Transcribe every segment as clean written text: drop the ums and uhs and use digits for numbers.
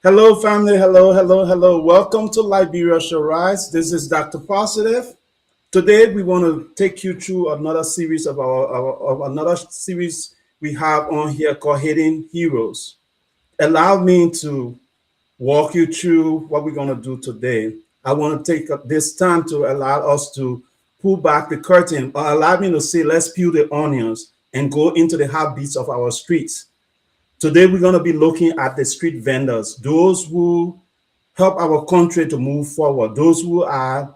Hello, family. Hello, hello, hello. Welcome to Liberia Shall Rise. This is Dr. Positive. Today, we want to take you through another series of another series we have on here called Hidden Heroes. Allow me to walk you through what we're going to do today. I want to take this time to allow us to pull back the curtain, or allow me to say, let's peel the onions and go into the heartbeats of our streets. Today, we're going to be looking at the street vendors, those who help our country to move forward, those who are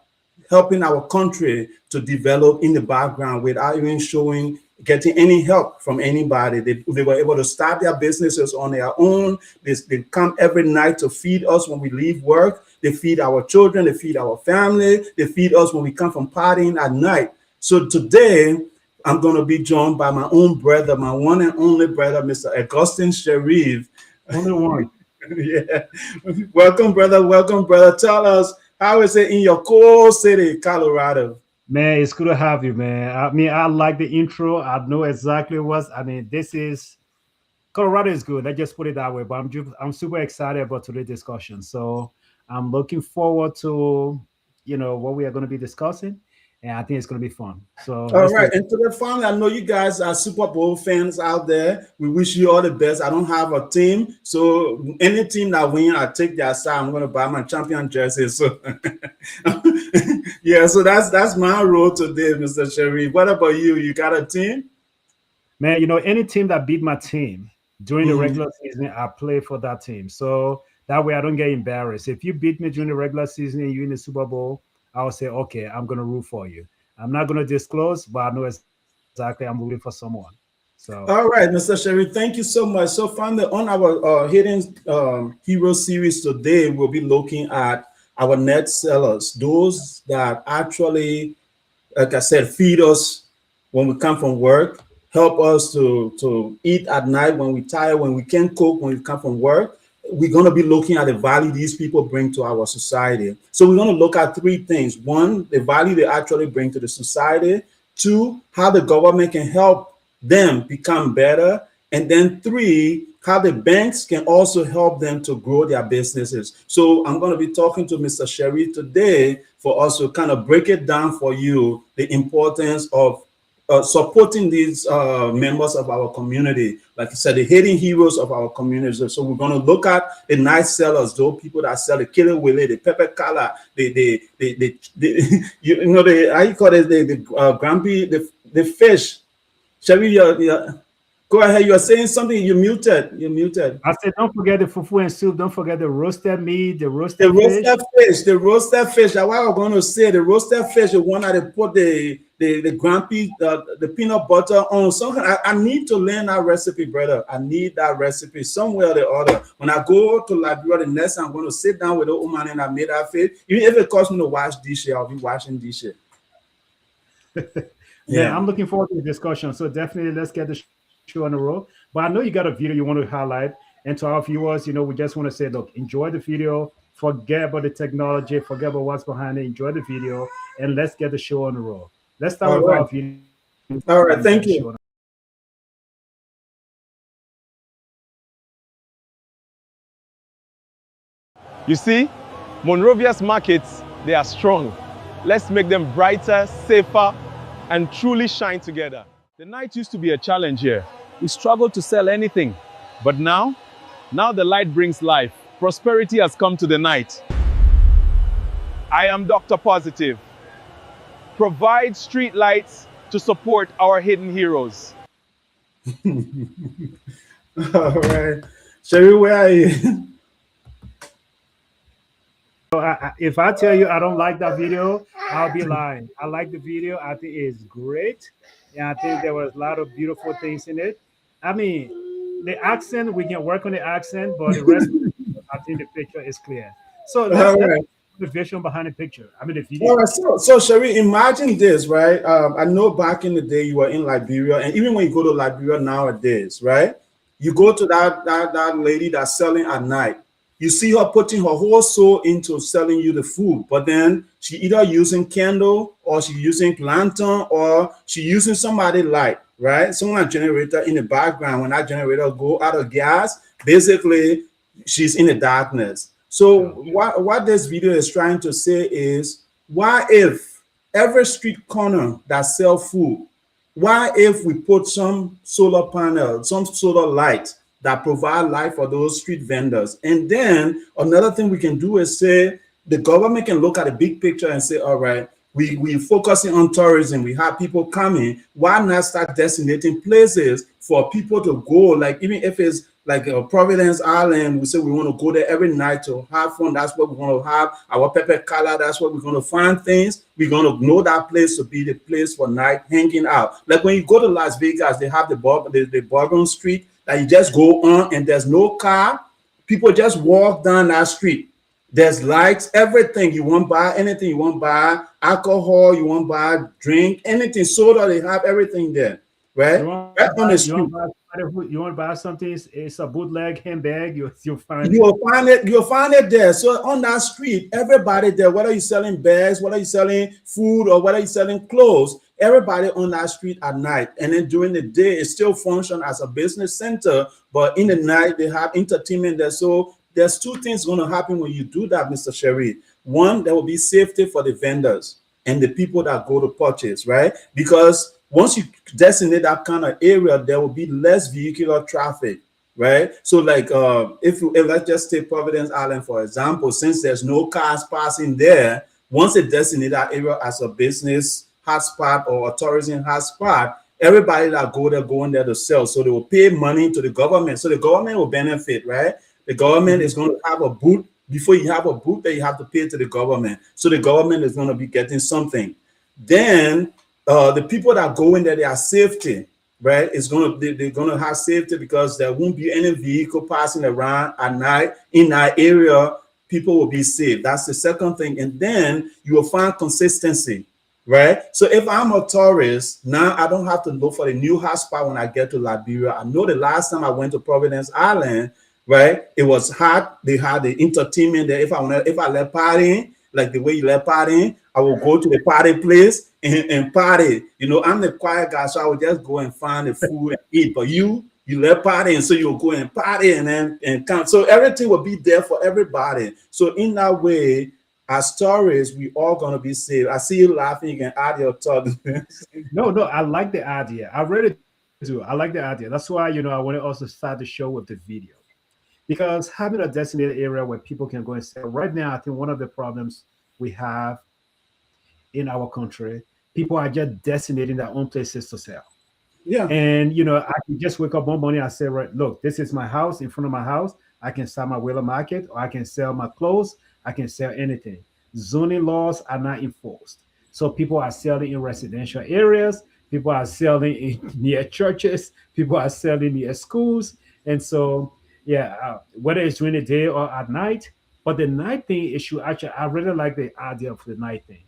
helping our country to develop in the background without even getting any help from anybody. They were able to start their businesses on their own. They come every night to feed us when we leave work. They feed our children, they feed our family, they feed us when we come from partying at night. So today, I'm going to be joined by my own brother, my one and only brother, Mr. Augustine Sharif. Only one. Yeah. Welcome, brother. Welcome, brother. Tell us, how is it in your cool city, Colorado? Man, it's good to have you, man. I mean, I like the intro. I know exactly what I mean. This is Colorado is good. Let's just put it that way. But I'm super excited about today's discussion. So I'm looking forward to what we are going to be discussing, and I think it's going to be fun. So All let's do right. it. And to the family, I know you guys are Super Bowl fans out there. We wish you all the best. I don't have a team. So any team that win, I take their side. I'm going to buy my champion jersey. So yeah, so that's my role today, Mr. Sharif. What about you? You got a team? Man, any team that beat my team during the Mhm. regular season, I play for that team. So that way I don't get embarrassed. If you beat me during the regular season and you in the Super Bowl, I'll say, okay, I'm gonna root for you. I'm not gonna disclose, but I know exactly I'm rooting for someone. So All right, Mr. Sherry, thank you so much. So, finally, on our Hidden Hero series today, we'll be looking at our net sellers, those that actually, like I said, feed us when we come from work, help us to eat at night when we're tired, when we can't cook, when we come from work. We're going to be looking at the value these people bring to our society. So, we're going to look at three things. One, the value they actually bring to the society. Two, how the government can help them become better. And then three, how the banks can also help them to grow their businesses. So I'm going to be talking to Mr. Sherry today for us to kind of break it down for you, the importance of supporting these members of our community. Like I said, the hidden heroes of our community. So we're going to look at the nice sellers, those people that sell the killer willy, the pepper color, you know, the, how you call it, the grumpy, the fish. Sherry, go ahead. You are saying something. You're muted. You're muted. I said, don't forget the fufu and soup. Don't forget the roasted meat, the The roasted fish. roasted fish, the roasted fish. That's what I was going to say. The roasted fish, the one that they put the grumpy, the peanut butter on. So I need to learn that recipe, brother. I need that recipe somewhere or the other. When I go to Liberia, the next time I'm going to sit down with the woman and I made that fish. Even if it costs me to wash dishes, I'll be washing dishes. Man, Yeah. I'm looking forward to the discussion. So definitely let's get the show on the road. But I know you got a video you want to highlight. And to our viewers, we just want to say, look, enjoy the video, forget about the technology, forget about what's behind it, enjoy the video, and let's get the show on the road. Let's start All with right. our video and then get the show All on the right. road. Thank you. You see, Monrovia's markets, they are strong. Let's make them brighter, safer, and truly shine together. The night used to be a challenge here. We struggled to sell anything. But now the light brings life. Prosperity has come to the night. I am Dr. Positive. Provide street lights to support our hidden heroes. All right. Sherry, where are you? So if I tell you I don't like that video, I'll be lying. I like the video. I think it's great. And I think there was a lot of beautiful things in it. I mean, the accent, we can work on the accent, but the rest of the video, I think the picture is clear. So All let's right. the vision behind the picture. I mean the All video. right, so Sherry, imagine this, right? I know back in the day you were in Liberia, and even when you go to Liberia nowadays, right? You go to that lady that's selling at night. You see her putting her whole soul into selling you the food, but then she either using candle or she using lantern or she using somebody light, right? Someone generator in the background. When that generator go out of gas, basically she's in the darkness. So Yeah. what this video is trying to say is, why if every street corner that sell food, why if we put some solar panel, some solar light that provide light for those street vendors? And then another thing we can do is say the government can look at the big picture and say, all right, we focusing on tourism, we have people coming, why not start designating places for people to go? Like even if it's like Providence Island, we say we want to go there every night to have fun. That's what we're going to have our pepper color. That's what we're going to find things. We're going to know that place to be the place for night hanging out. Like when you go to Las Vegas, they have the Bourbon Street that you just go on and there's no car. People just walk down that street. There's lights, everything. You want to buy anything, you want to buy alcohol, you want to buy drink, anything, soda, they have everything there, right? You want to Right on buy, the you street. want to buy, you want to buy something. It's a bootleg handbag. You find You it. will find it, you'll find it there. So on that street, everybody there, whether you're selling bags, whether you're selling food, or whether you're selling clothes, everybody on that street at night. And then during the day, it still function as a business center, but in the night they have entertainment there. So there's two things going to happen when you do that, Mr. Sherry. One, there will be safety for the vendors and the people that go to purchase, right? Because once you designate that kind of area, there will be less vehicular traffic, right? So like if let's just take Providence Island for example, since there's no cars passing there, once they designate that area as a business hotspot or a tourism hotspot, everybody that go there going there to sell, so they will pay money to the government, so the government will benefit, right? The government is going to have a booth. Before you have a booth that you have to pay to the government, so the government is going to be getting something. Then the people that go in there, they are safety, right? It's gonna they're gonna have safety because there won't be any vehicle passing around at night in that area. People will be safe. That's the second thing. And then you will find consistency, right? So if I'm a tourist, now I don't have to look for a new hotspot when I get to Liberia. I know the last time I went to Providence Island, right? It was hot. They had the entertainment there. If I let partying, like the way you let partying, I will go to the party place and party. You know, I'm the quiet guy, so I would just go and find the food and eat. But you let party, and so you'll go and party and then and come. So everything will be there for everybody. So in that way, as tourists, we all gonna be safe. I see you laughing. You can add your thought. No, no, I like the idea. I really do. I like the idea. That's why, I want to also start the show with the video. Because having a designated area where people can go and sell, right now, I think one of the problems we have in our country, people are just designating their own places to sell. Yeah. And I can just wake up one morning and say, right, look, this is my house. In front of my house, I can sell my wheeler market, or I can sell my clothes. I can sell anything. Zoning laws are not enforced, so people are selling in residential areas. People are selling near churches. People are selling near schools, and so yeah, whether it's during the day or at night. But the night thing issue, actually, I really like the idea of the night thing,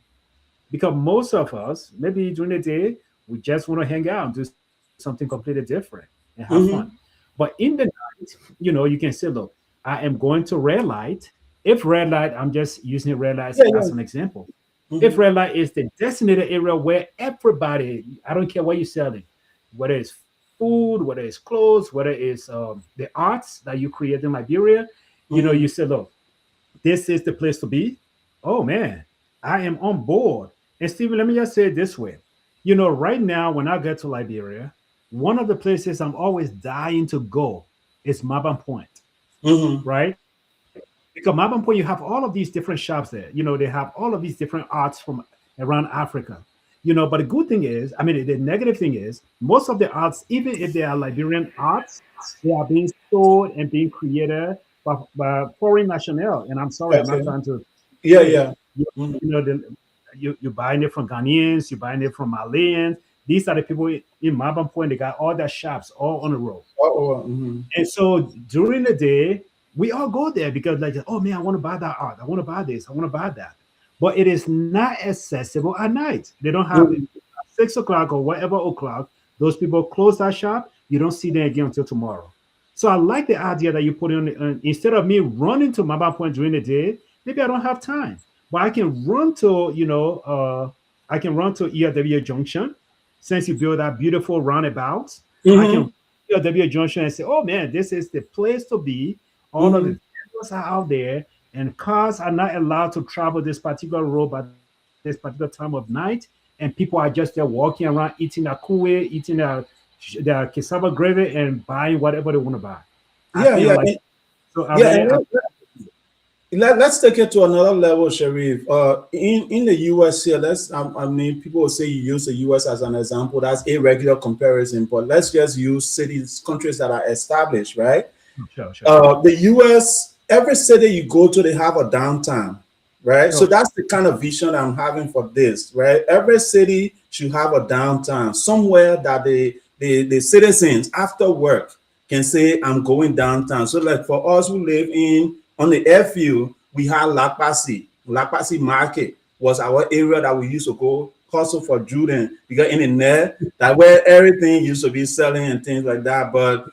because most of us, maybe during the day, we just want to hang out and do something completely different and have fun. Mm-hmm. But in the night, you can say, look, I am going to red light. If red light, I'm just using red light Yeah, as yeah. an example. If Mm-hmm. red light is the designated area where everybody, I don't care what you're selling, whether it's food, whether it's clothes, whether it's the arts that you create in Liberia, you Mm-hmm. say, look, this is the place to be. Oh man, I am on board. And Stephen, let me just say it this way. Right now, when I get to Liberia, one of the places I'm always dying to go is Maban Point, Mm-hmm. right? Because Maban Point, you have all of these different shops there. They have all of these different arts from around Africa. But the good thing is, I mean, the negative thing is, most of the arts, even if they are Liberian arts, they are being sold and being created by foreign national. And I'm sorry, I'm not Okay. trying to Yeah, say it. yeah. You, Mm-hmm. you know, the, you're buying it from Ghanaians, you're buying it from Malians. These are the people in Maban Point. They got all their shops all on the road. Oh, mm-hmm. And so during the day, we all go there because, like, oh man, I want to buy that art. I want to buy this. I want to buy that. But it is not accessible at night. They don't have it. Mm-hmm. 6 o'clock or whatever o'clock, those people close that shop. You don't see them again until tomorrow. So I like the idea that you put in. Instead of me running to Maba Point during the day, maybe I don't have time, but I can run to I can run to ERW Junction, since you build that beautiful roundabout. I Mm-hmm. can ERW Junction and say, oh man, this is the place to be All of Mm-hmm. the vendors are out there, and cars are not allowed to travel this particular road by this particular time of night. And people are just there walking around, eating their kuwe, eating their cassava gravy, and buying whatever they want to buy. I Yeah, think yeah, like so. I yeah. mean, And let's take it to another level, Sharif. In the US here, I mean, people will say you use the US as an example. That's a regular comparison, but let's just use cities, countries that are established, right? sure, sure, The US, every city you go to, they have a downtown, right? So sure. that's the kind of vision I'm having for this, right? Every city should have a downtown, somewhere that the citizens after work can say, I'm going downtown. So like for us who live in on the airfield, we have Lakpasi. Lakpasi Market was our area that we used to go hustle for Jordan because in the net, that where everything used to be selling and things like that. But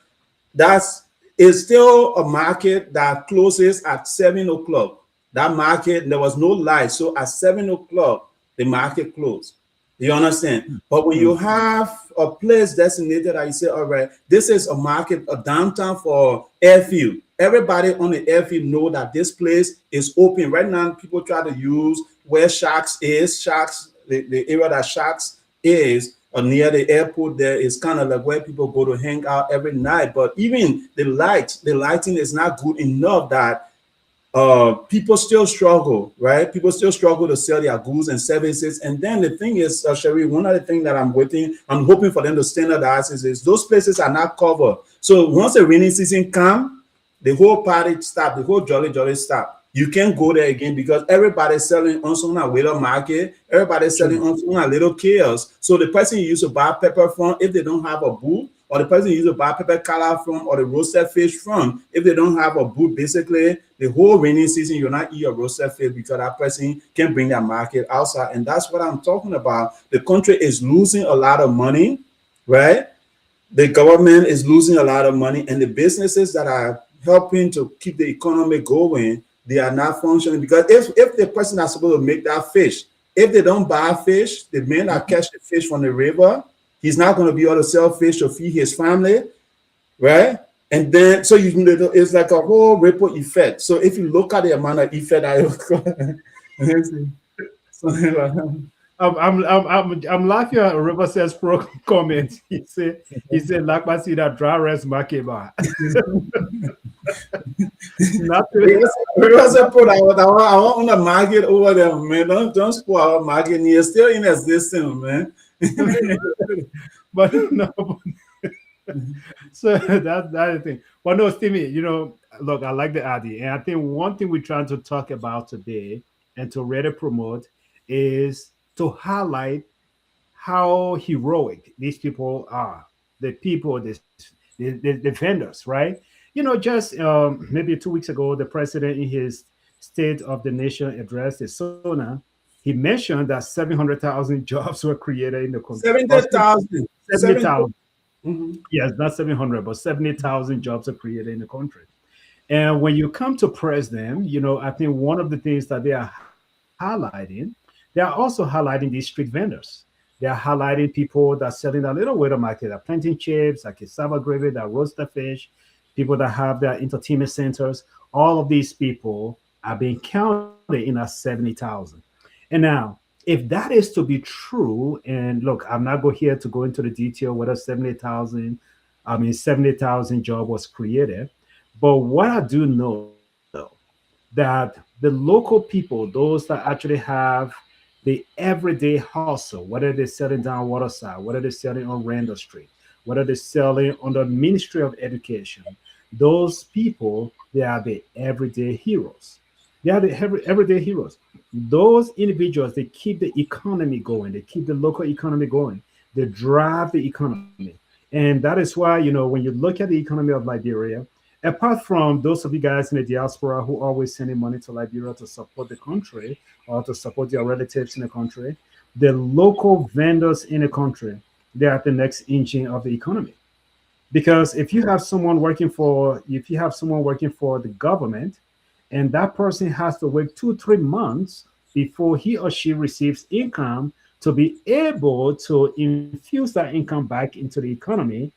that's it's still a market that closes at 7 o'clock. That market, there was no light. So at 7 o'clock, the market closed. You understand? But when you Mm, have a place designated that you say, all right, this is a market, a downtown for airfield. Everybody on the airfield know that this place is open. Right now, people try to use where Sharks is, Sharks, the area that Sharks is, or near the airport there is kind of like where people go to hang out every night. But even the lighting is not good enough that people still struggle, right? People still struggle to sell their goods and services. And then the thing is, Sherry, one of the things that I'm hoping for them to standardize is those places are not covered. So once the rainy season comes, the whole party stop, the whole jolly stop. You can't go there again because everybody's selling on some little market, everybody's selling sure. on some little chaos. So the person you used to buy pepper from, if they don't have a booth, or the person you used to buy pepper color from, or the roasted fish from, if they don't have a booth, basically the whole rainy season you're not eat your roasted fish because that person can bring that market outside. And that's what I'm talking about. The country is losing a lot of money, right? The government is losing a lot of money, and the businesses that are helping to keep the economy going, they are not functioning because if the person that's supposed to make that fish, if they don't buy fish, the man that catch the fish from the river, he's not going to be able to sell fish to feed his family, right? And then so it's like a whole ripple effect. So if you look at the amount of effect I something like that. I'm laughing at River says pro comment. He said like I see that dry rest market bar. Nothing. Because I put I want the market over there, man. Don't spoil our market. It's still in existence, man. But no. So that's the thing. But no, Stevie, look, I like the idea, and I think one thing we're trying to talk about today and to really promote is to highlight how heroic these people are. The people, the vendors, right? Just maybe 2 weeks ago, the president in his State of the Nation address, the SONA, he mentioned that 700,000 jobs were created in the country. Or 70,000. 70,000. Mhm. Yes, not 700, but 70,000 jobs are created in the country. And when you come to press them, I think one of the things that they are highlighting, they are also highlighting these street vendors. They are highlighting people that are selling a little waiter market, that planting chips, like cassava gravy, that roaster fish, people that have their entertainment centers. All of these people are being counted in that 70,000. And now, if that is to be true, and look, I'm not go here to go into the detail whether 70,000 job was created, but what I do know though, that the local people, those that actually have the everyday hustle, whether they're selling down Waterside, whether they're selling on Randall Street, whether they're selling on the Ministry of Education, those people, they are the everyday heroes. They are the everyday heroes. Those individuals, they keep the economy going. They keep the local economy going. They drive the economy. And that is why, when you look at the economy of Liberia, apart from those of you guys in the diaspora who always sending money to Liberia to support the country or to support your relatives in the country, the local vendors in the country, they are the next engine of the economy. Because if you have someone working for the government, and that person has to wait 2 3 months before he or she receives income to be able to infuse that income back into the economy,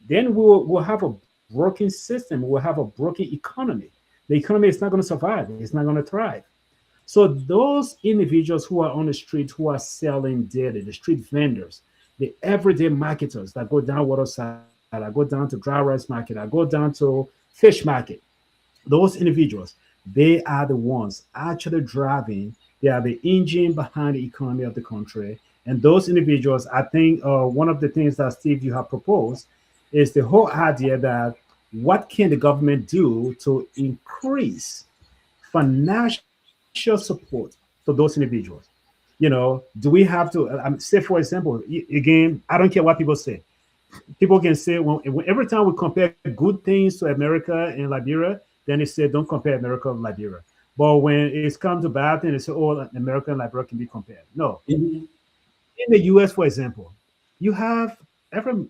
then we'll have a broken system, we'll have a broken economy. the economy is not going to survive. It's not going to thrive. So those individuals who are on the street who are selling daily, the street vendors, the everyday marketers that go down Waterside, I go down to dry rice market, I go down to fish market, those individuals, they are the ones actually driving, they are the engine behind the economy of the country. And those individuals, I think one of the things that Steve you have proposed is the whole idea that what can the government do to increase financial support for those individuals? Do we have to say, for example, again, I don't care what people say. People can say, every time we compare good things to America and Liberia, then they say don't compare America and Liberia. But when it's come to bad things, they say, oh, America and Liberia can be compared. No. Mhm. In the US, for example, you have every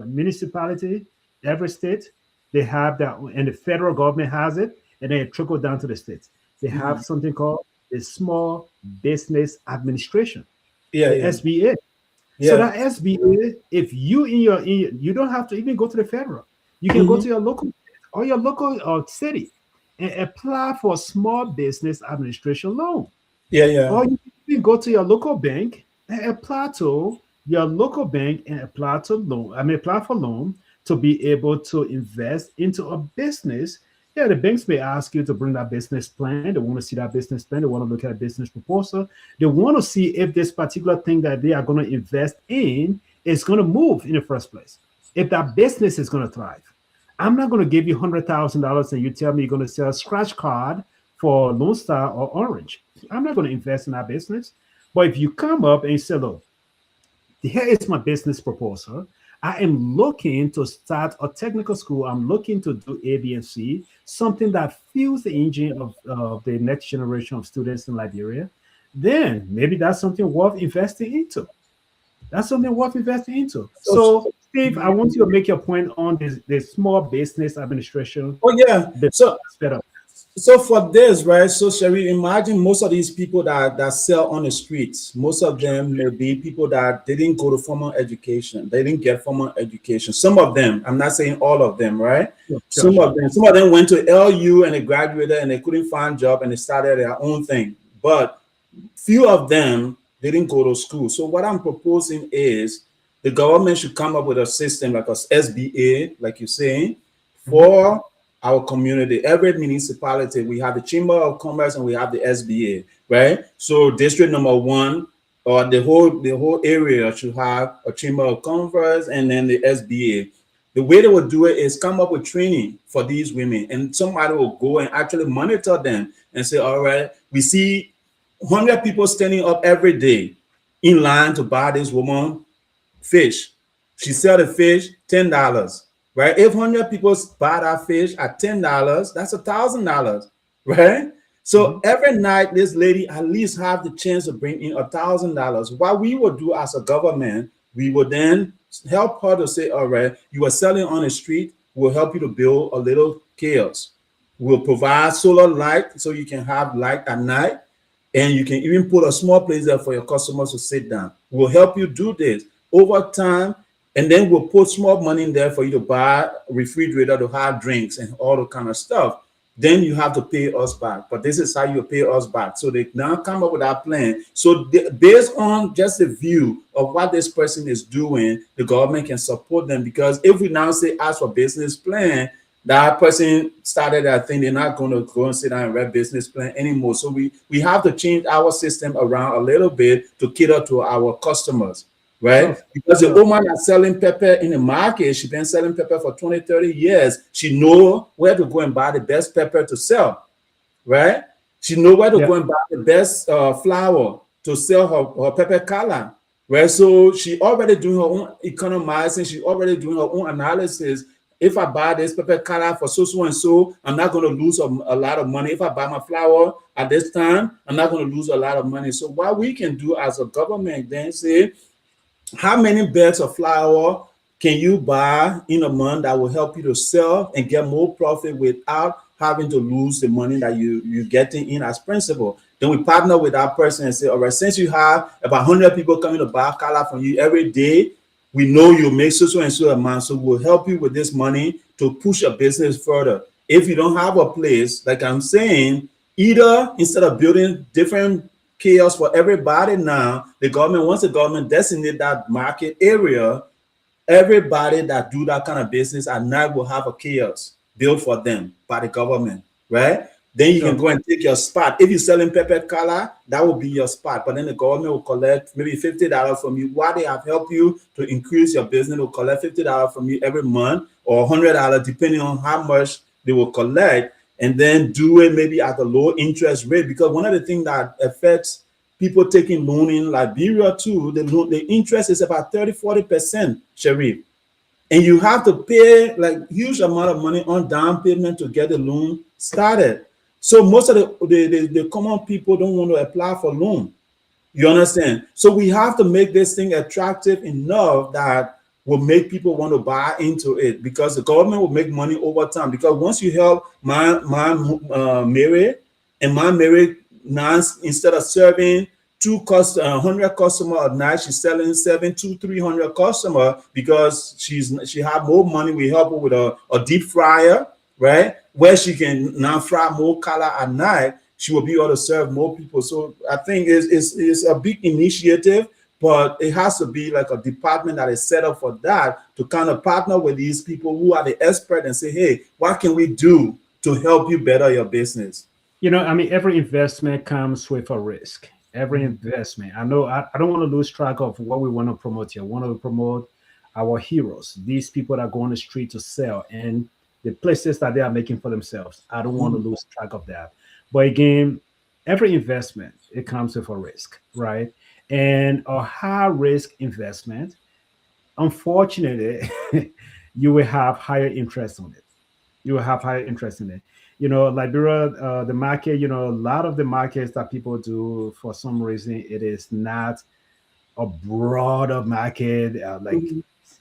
municipality, every state, they have that, and the federal government has it, and then it trickles down to the states. They have Mhm. something called the Small Business Administration, Yeah, the yeah, SBA. So yeah. that SBA, if you you don't have to even go to the federal. You can go Mhm. to your local or your local city and apply for a small business administration loan. Yeah, yeah, Or you can even go to your local bank and apply to your local bank and apply to loan. I mean, apply for loan to be able to invest into a business. Yeah, the banks may ask you to bring that business plan. They want to see that business plan. They want to look at a business proposal. They want to see if this particular thing that they are going to invest in is going to move in the first place. If that business is going to thrive. I'm not going to give you $100,000 and you tell me you're going to sell a scratch card for Lone Star or Orange. I'm not going to invest in that business. But if you come up and say, look, here is my business proposal. I am looking to start a technical school. I'm looking to do A, B, and C, something that fuels the engine of the next generation of students in Liberia. Then maybe that's something worth investing into. That's something worth investing into. So, So, Steve, I mhm. want you to make your point on this, the small business administration Oh yeah. the So sped up. so for this, right? So shall we imagine most of these people that sell on the streets, most of them may be people that didn't go to formal education. They didn't get formal education. Some of them, I'm not saying all of them, right? Sure, sure, sure. Some of them went to LU and they graduated and they couldn't find job and they started their own thing. But few of them didn't go to school. So what I'm proposing is the government should come up with a system like a SBA, like you're saying, Mhm. for our community. Every municipality, we have the Chamber of Commerce and we have the SBA, right? So district number one or the whole area should have a Chamber of Commerce and then the SBA. The way they will do it is come up with training for these women, and somebody will go and actually monitor them and say, all right, we see 100 people standing up every day in line to buy this woman fish. She sell the fish $10, right? If 100 people buy that fish at $10, that's $1,000, right? So Mhm. every night, this lady at least have the chance to bring in $1,000. What we would do as a government, we would then help her to say, all right, you are selling on the street, we'll help you to build a little kiosk. We'll provide solar light so you can have light at night, and you can even put a small place there for your customers to sit down. We'll help you do this over time, and then we'll put small money in there for you to buy a refrigerator to have drinks and all the kind of stuff. Then you have to pay us back. But this is how you pay us back. So they now come up with our plan. So based on just the view of what this person is doing, the government can support them. Because if we now say ask for business plan, that person started that thing, they're not going to go and sit down and write business plan anymore. So we have to change our system around a little bit to cater to our customers, right? Sure, Because the sure. woman that's selling pepper in the market, she's been selling pepper for 20, 30 years. She know where to go and buy the best pepper to sell, right? She know where to Yeah. go and buy the best flour to sell her pepper color, right? So she already doing her own economizing. She already doing her own analysis. If I buy this pepper color for so and so, I'm not going to lose a lot of money. If I buy my flour at this time, I'm not going to lose a lot of money. So what we can do as a government then say, how many bags of flour can you buy in a month that will help you to sell and get more profit without having to lose the money that you're getting in as principal? Then we partner with that person and say, all right, since you have about 100 people coming to buy color from you every day, we know you make so and so amount, so we'll help you with this money to push your business further. if you don't have a place, like I'm saying, either instead of building different chaos for everybody now, the government, once the government designate that market area, everybody that do that kind of business at night will have a kiosk built for them by the government, right? Then you can Sure. go and take your spot. If you're selling pepper color, that will be your spot. But then the government will collect maybe $50 from you. While they have helped you to increase your business, will collect $50 from you every month or $100, depending on how much they will collect, and then do it maybe at a low interest rate. Because one of the things that affects people taking loan in Liberia too, the interest is about 30-40%, Sharif. And you have to pay like huge amount of money on down payment to get the loan started. So most of the common people don't want to apply for loan. You understand? So we have to make this thing attractive enough that will make people want to buy into it, because the government will make money over time. Because once you help Mary, and my Mary now, instead of serving 100 customer a night, she's selling 300 customer, because she have more money. We help her with a deep fryer, right, where she can now fry more color at night. She will be able to serve more people. So I think it's a big initiative, but it has to be like a department that is set up for that, to kind of partner with these people who are the expert and say, hey, what can we do to help you better your business? I mean, every investment comes with a risk. Every investment. I know I don't want to lose track of what we want to promote here. I want to promote our heroes, these people that go on the street to sell, and the places that they are making for themselves. I don't want to lose track of that. But again, every investment, it comes with a risk, right? And a high risk investment, unfortunately, you will have higher interest on it. You will have higher interest in it. Liberia, the market, a lot of the markets that people do, for some reason, it is not a broader market. Like,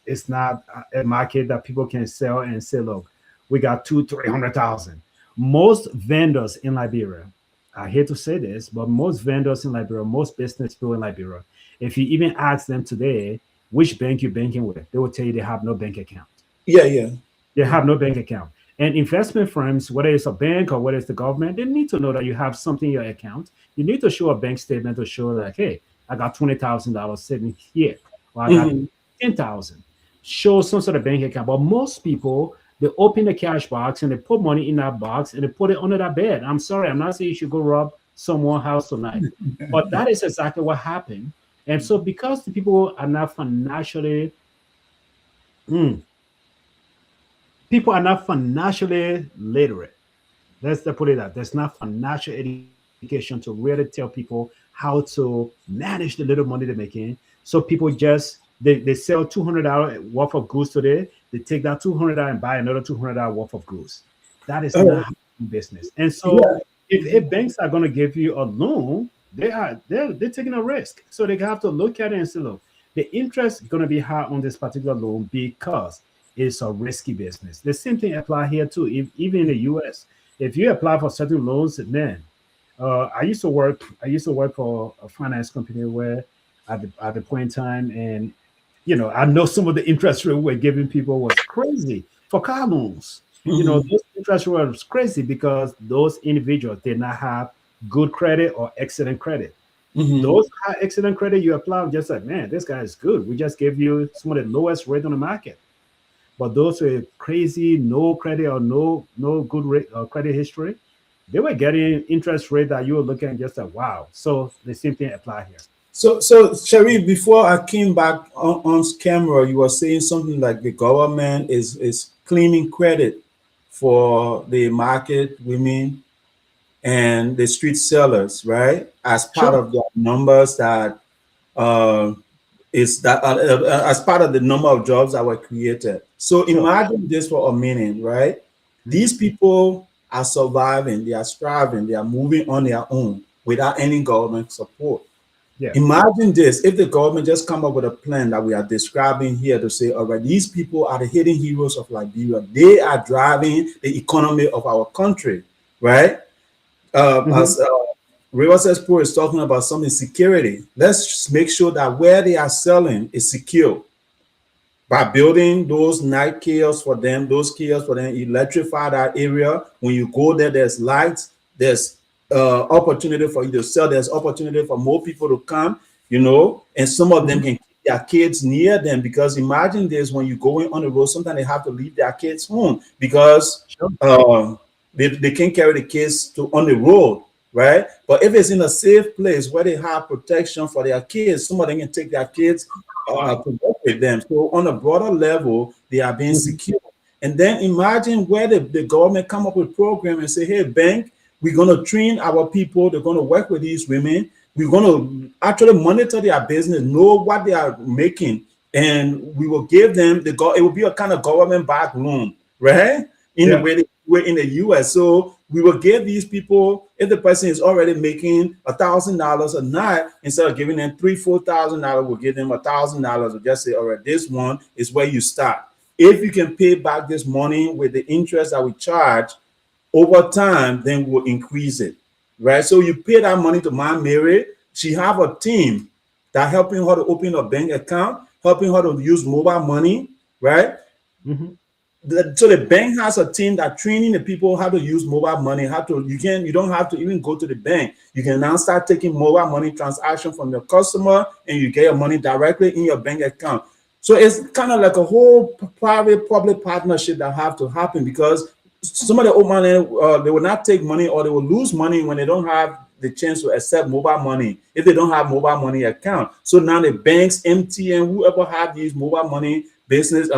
it's not a market that people can sell and say, look, we got 300,000. Most vendors in Liberia, I hate to say this, but most vendors in Liberia, most business people in Liberia, if you even ask them today which bank you're banking with, they will tell you they have no bank account. Yeah, yeah. They have no bank account. And investment firms, whether it's a bank or whether it's the government, they need to know that you have something in your account. You need to show a bank statement to show like, hey, I got $20,000 sitting here, or I got 10,000. Show some sort of bank account. But most people, they open the cash box and they put money in that box and they put it under that bed. I'm sorry, I'm not saying you should go rob someone's house tonight, but that is exactly what happened. And so, because the people are not financially, people are not financially literate. Let's put it that there's not financial education to really tell people how to manage the little money they're making. So people just they sell $200 worth of goods today. They take that $200 and buy another $200 worth of goods. That is not business. And so if banks are going to give you a loan, they're taking a risk. So they have to look at it and say, look, the interest is going to be high on this particular loan because it's a risky business. The same thing apply here too. Even in the U.S., if you apply for certain loans, man, I used to work for a finance company where at the point in time, and I know some of the interest rate we're giving people was crazy for car loans. Those interest rate was crazy because those individuals did not have good credit or excellent credit. Those high excellent credit you apply, just like, man, this guy is good. We just gave you some of the lowest rate on the market. But those with crazy no credit or no good rate credit history, they were getting interest rate that you were looking at just like, wow. So the same thing apply here. So Sharif, before I came back on camera, you were saying something like the government is claiming credit for the market women and the street sellers, right? As part Sure. of the numbers that is that as part of the number of jobs that were created. So Sure. imagine this for a minute, right? These people are surviving, they are striving, they are moving on their own without any government support. Yeah. Imagine this, if the government just come up with a plan that we are describing here to say, all right, these people are the hidden heroes of Liberia. They are driving the economy of our country, right? As Rivers Expo is talking about some security. Let's make sure that where they are selling is secure. by building those night kiosks for them, electrify that area. When you go there, there's lights, there's opportunity for you to sell, there's opportunity for more people to come, and some of them Mhm. can keep their kids near them, because imagine this: when you go in on the road, sometimes they have to leave their kids home because Sure. uh, they can't carry the kids to on the road, right? But if it's in a safe place where they have protection for their kids, some of them can take their kids to work with them. So on a broader level, they are being Mhm. secure. And then imagine where the government come up with program and say, hey, bank, we're going to train our people. They're going to work with these women. We're going to actually monitor their business, know what they are making, and we will give them it will be a kind of government backed loan, right? In the Yeah. way they do it in the US. So we will give these people, if the person is already making $1,000 a night, instead of giving them $3,000, $4,000, we'll give them $1,000. We'll just say, all right, this one is where you start. If you can pay back this money with the interest that we charge over time, then we'll increase it, right? So you pay that money to Mom Mary. She have a team that helping her to open a bank account, helping her to use mobile money, right? Mhm. So the bank has a team that training the people how to use mobile money, how to you don't have to even go to the bank. You can now start taking mobile money transaction from your customer, and you get your money directly in your bank account. So it's kind of like a whole private public partnership that have to happen, because some of the old money they will not take money, or they will lose money when they don't have the chance to accept mobile money, if they don't have mobile money account. So now the banks, MTN, whoever have these mobile money business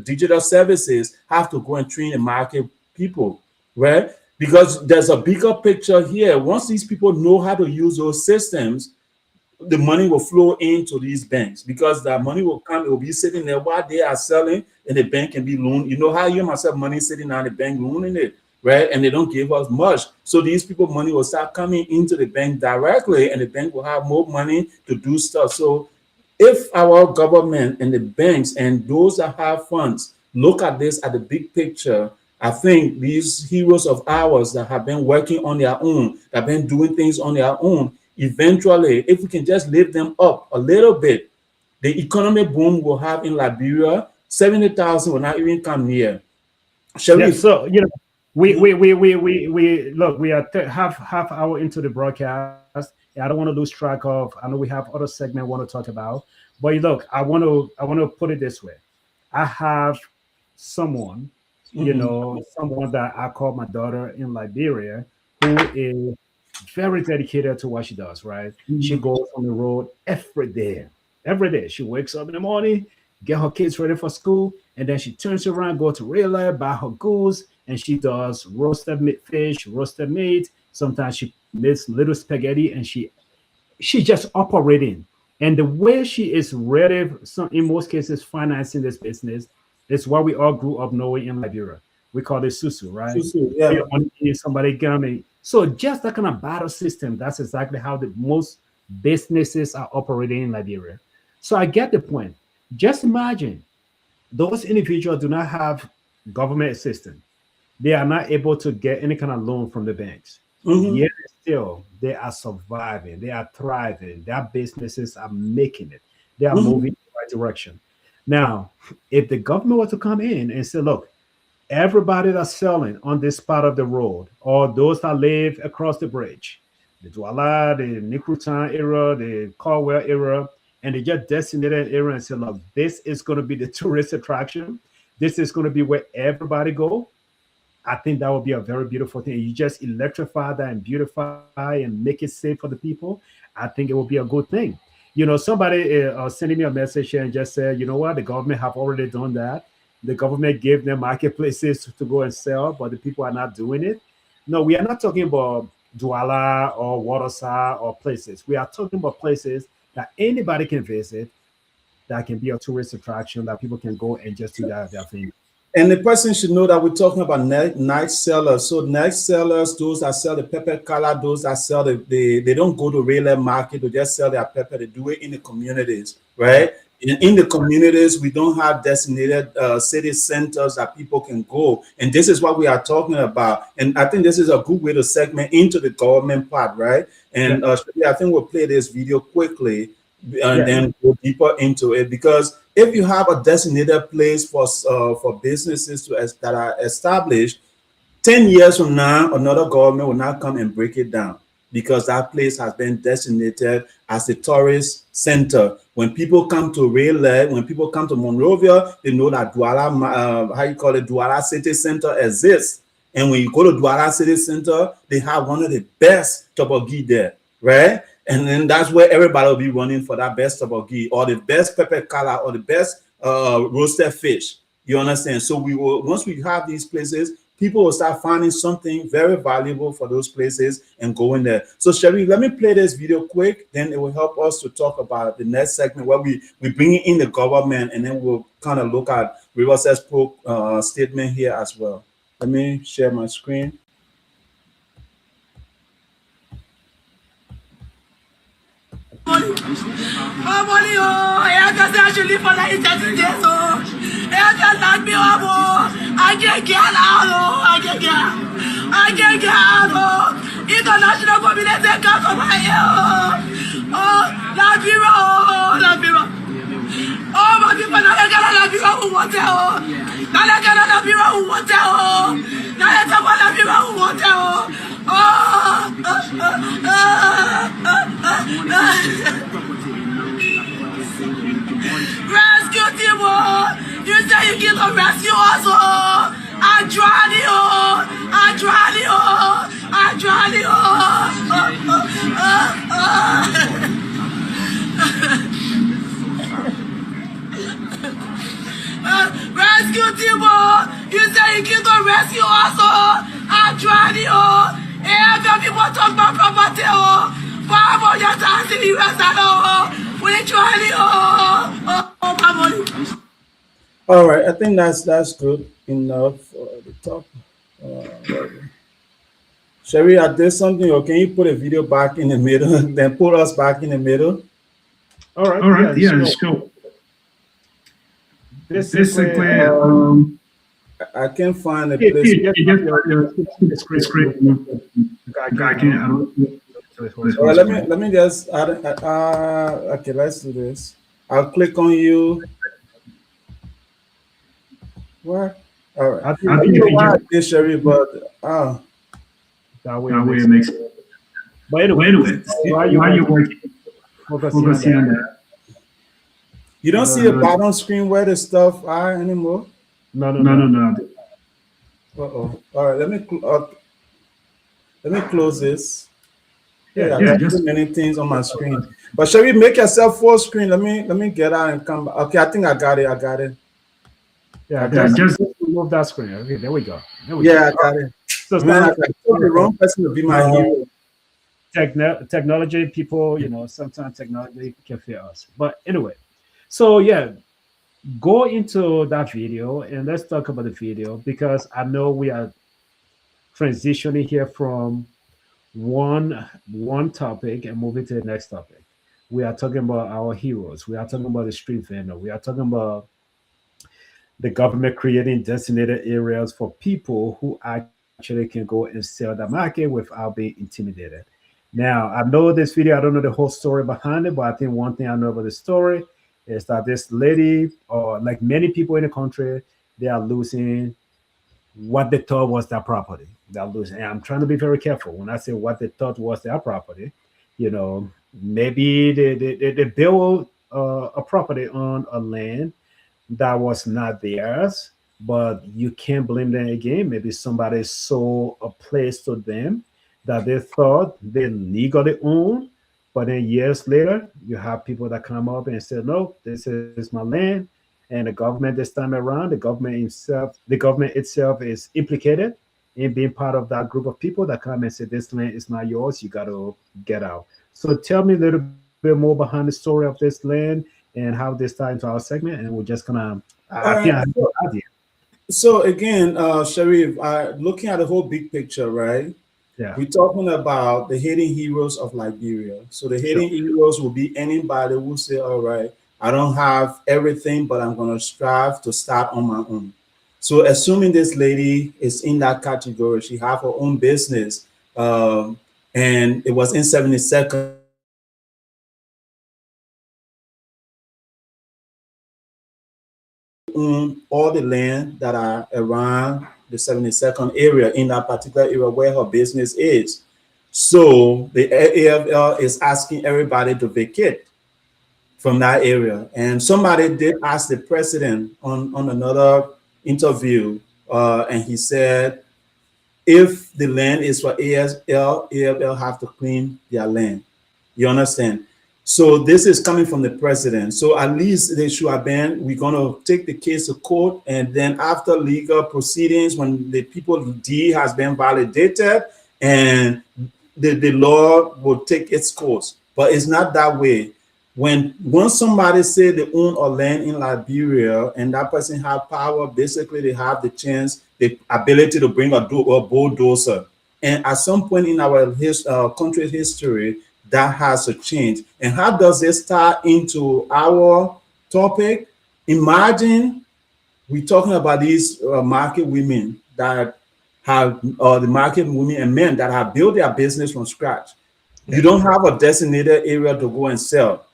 digital services, have to go and train and market people, right? Because there's a bigger picture here. Once these people know how to use those systems, the money will flow into these banks, because that money will come, it will be sitting there while they are selling, and the bank can be loaned. You know how you myself money sitting on the bank loaning it, right? And they don't give us much. So these people money will start coming into the bank directly, and the bank will have more money to do stuff. So if our government and the banks and those that have funds look at this at the big picture, I think these heroes of ours that have been working on their own, that have been doing things on their own, eventually, if we can just lift them up a little bit, the economic boom we'll have in Liberia, 70,000 will not even come near. Yeah. Sharif. So we Mhm, we we we we, we look. We are half hour into the broadcast. I don't want to lose track of. I know we have other segment I want to talk about, but look, I want to put it this way. I have someone, mhm, someone that I call my daughter in Liberia, who is very dedicated to what she does, right? She mhm, goes on the road every day. Every day. She wakes up in the morning, get her kids ready for school, and then she turns around, go to real life, buy her goods, and she does roasted fish, roasted meat. Sometimes she makes little spaghetti, and she's just operating. And the way she is ready, some in most cases, financing this business is what we all grew up knowing in Liberia. We call it susu, right? Susu, Put yeah. your money in, somebody gummy. So just that kind of battle system, that's exactly how the most businesses are operating in Liberia. So I get the point. Just imagine those individuals do not have government assistance. They are not able to get any kind of loan from the banks. Mhm, Yet still, they are surviving, they are thriving, their businesses are making it, they are mhm, moving in the right direction. Now, if the government were to come in and say, look, everybody that's selling on this part of the road, or those that live across the bridge, the Douala, the Nikrutan area, the Caldwell area, and they just designated an area and said, look, this is going to be the tourist attraction. This is going to be where everybody go. I think that would be a very beautiful thing. You just electrify that and beautify and make it safe for the people. I think it will be a good thing. Somebody sending me a message here and just said, you know what, the government have already done that. The government gave them marketplaces to go and sell, but the people are not doing it. No, we are not talking about Douala or Waterside or places. We are talking about places that anybody can visit, that can be a tourist attraction, that people can go and just do their thing. and the person should know that we're talking about night sellers. So night sellers, those that sell the pepper color, those that sell they don't go to regular market to just sell their pepper. They do it in the communities, Yeah. right? In the communities, we don't have designated city centers that people can go. And this is what we are talking about. And I think this is a good way to segment into the government part, right? Yeah. And I think we'll play this video quickly. and Yeah. then go deeper into it. Because if you have a designated place for businesses that are established, 10 years from now, another government will not come and break it down because that place has been designated as a tourist center. When people come to Rayleigh, when people come to Monrovia, they know that Douala, how you call it, Douala City Center exists. And when you go to Douala City Center, they have one of the best tteokbokki there, right? And then that's where everybody will be running for that best tteokbokki or the best pepper kala or the best roasted fish. You understand? So we will, once we have these places, people will start finding something very valuable for those places and going there. So Sherry, let me play this video quick, then it will help us to talk about the next segment where we bring in the government, and then we'll kind of look at River's pro statement here as well. Let me share my screen. Oh, money, oh, I just actually for like 30 days, oh. I just like me, oh, I can't get out, oh, I can't get out, oh. International community comes over here, oh, La Bira, oh, my people, now they got La Bira who want it, oh. Now they got La Bira who want it, oh. Now they talk about La Bira who want it, Rescue team, oh! You say you get to rescue us, oh! I tried it, oh! I tried it, oh! I tried it, rescue team, oh! You say you get to rescue us, oh! I tried it, oh! Every people talk about property, oh! Far more your time in the US, oh! We tried it, my money. All right, I think that's good enough for the top. Sherry, I did something, or can you put a video back in the middle, then put us back in the middle? All right. All right, Yeah. yeah, So sure. basically, Basically, I can't find a here, place. here, you just get the the screen. script. I I can. I don't. All right, let me just add. Okay, let's do this. I'll click on you. What? All right. I I think I think don't if know you why I just did, Sherry, but that way it that way makes it sense. makes sense. But But anyway, anyway, while while you're you're working, focusing on focusing that, on that. you don't see a bottom screen where the stuff are anymore. no, no, No, no, no. no. Uh-oh. All right, let me close this. Yeah, Yeah, I Yeah, got just too just many things on my screen. But shall we make yourself full screen? Let me get out and come back. Okay, I think I got it. I got it. yeah, I got yeah, it. just just remove that screen. Okay, there we go. There we go. Yeah, I got it. So Man, I starting took the wrong person to be my hero. technology, people, sometimes technology can fail us. But anyway, so yeah, go into that video and let's talk about the video because I know we are transitioning here from one topic and moving to the next topic. We are talking about our heroes. We are talking about the street vendor. We are talking about the government creating designated areas for people who actually can go and sell the market without being intimidated. Now, I know this video, I don't know the whole story behind it, but I think one thing I know about the story is that this lady, or like many people in the country, they are losing what they thought was their property. They're losing. And I'm trying to be very careful when I say what they thought was their property. Maybe they built a property on a land that was not theirs, but you can't blame them again. Maybe somebody sold a place to them that they thought they legally owned, but then years later, you have people that come up and say, "No, this is my land," and the government this time around, the government itself is implicated in being part of that group of people that come and say, "This land is not yours. You got to get out." So tell me a little bit more behind the story of this land and how this ties into our segment, and we're just gonna. I All think I right. have no idea. So again, Sharif, looking at the whole big picture, right? Yeah, We're talking about the hidden heroes of Liberia. So the sure. hidden heroes will be anybody who say, all right, I don't have everything, but I'm going to strive to start on my own. So assuming this lady is in that category, she have her own business, and it was in 72nd own all the land that are around the 72nd area in that particular area where her business is. So the AFL is asking everybody to vacate from that area. And somebody did ask the president on another interview, and he said, if the land is for AFL have to clean their land. You understand? So this is coming from the president. So at least they should have been, we're going to take the case to court. And then after legal proceedings, when the people D has been validated, and the law will take its course. But it's not that way. When once somebody say they own a land in Liberia and that person have power, basically they have the chance, the ability to bring a bulldozer. And at some point in our country's history, that has to change. And how does this tie into our topic? Imagine we're talking about these market women that have, the market women and men that have built their business from scratch. You don't have a designated area to go and sell.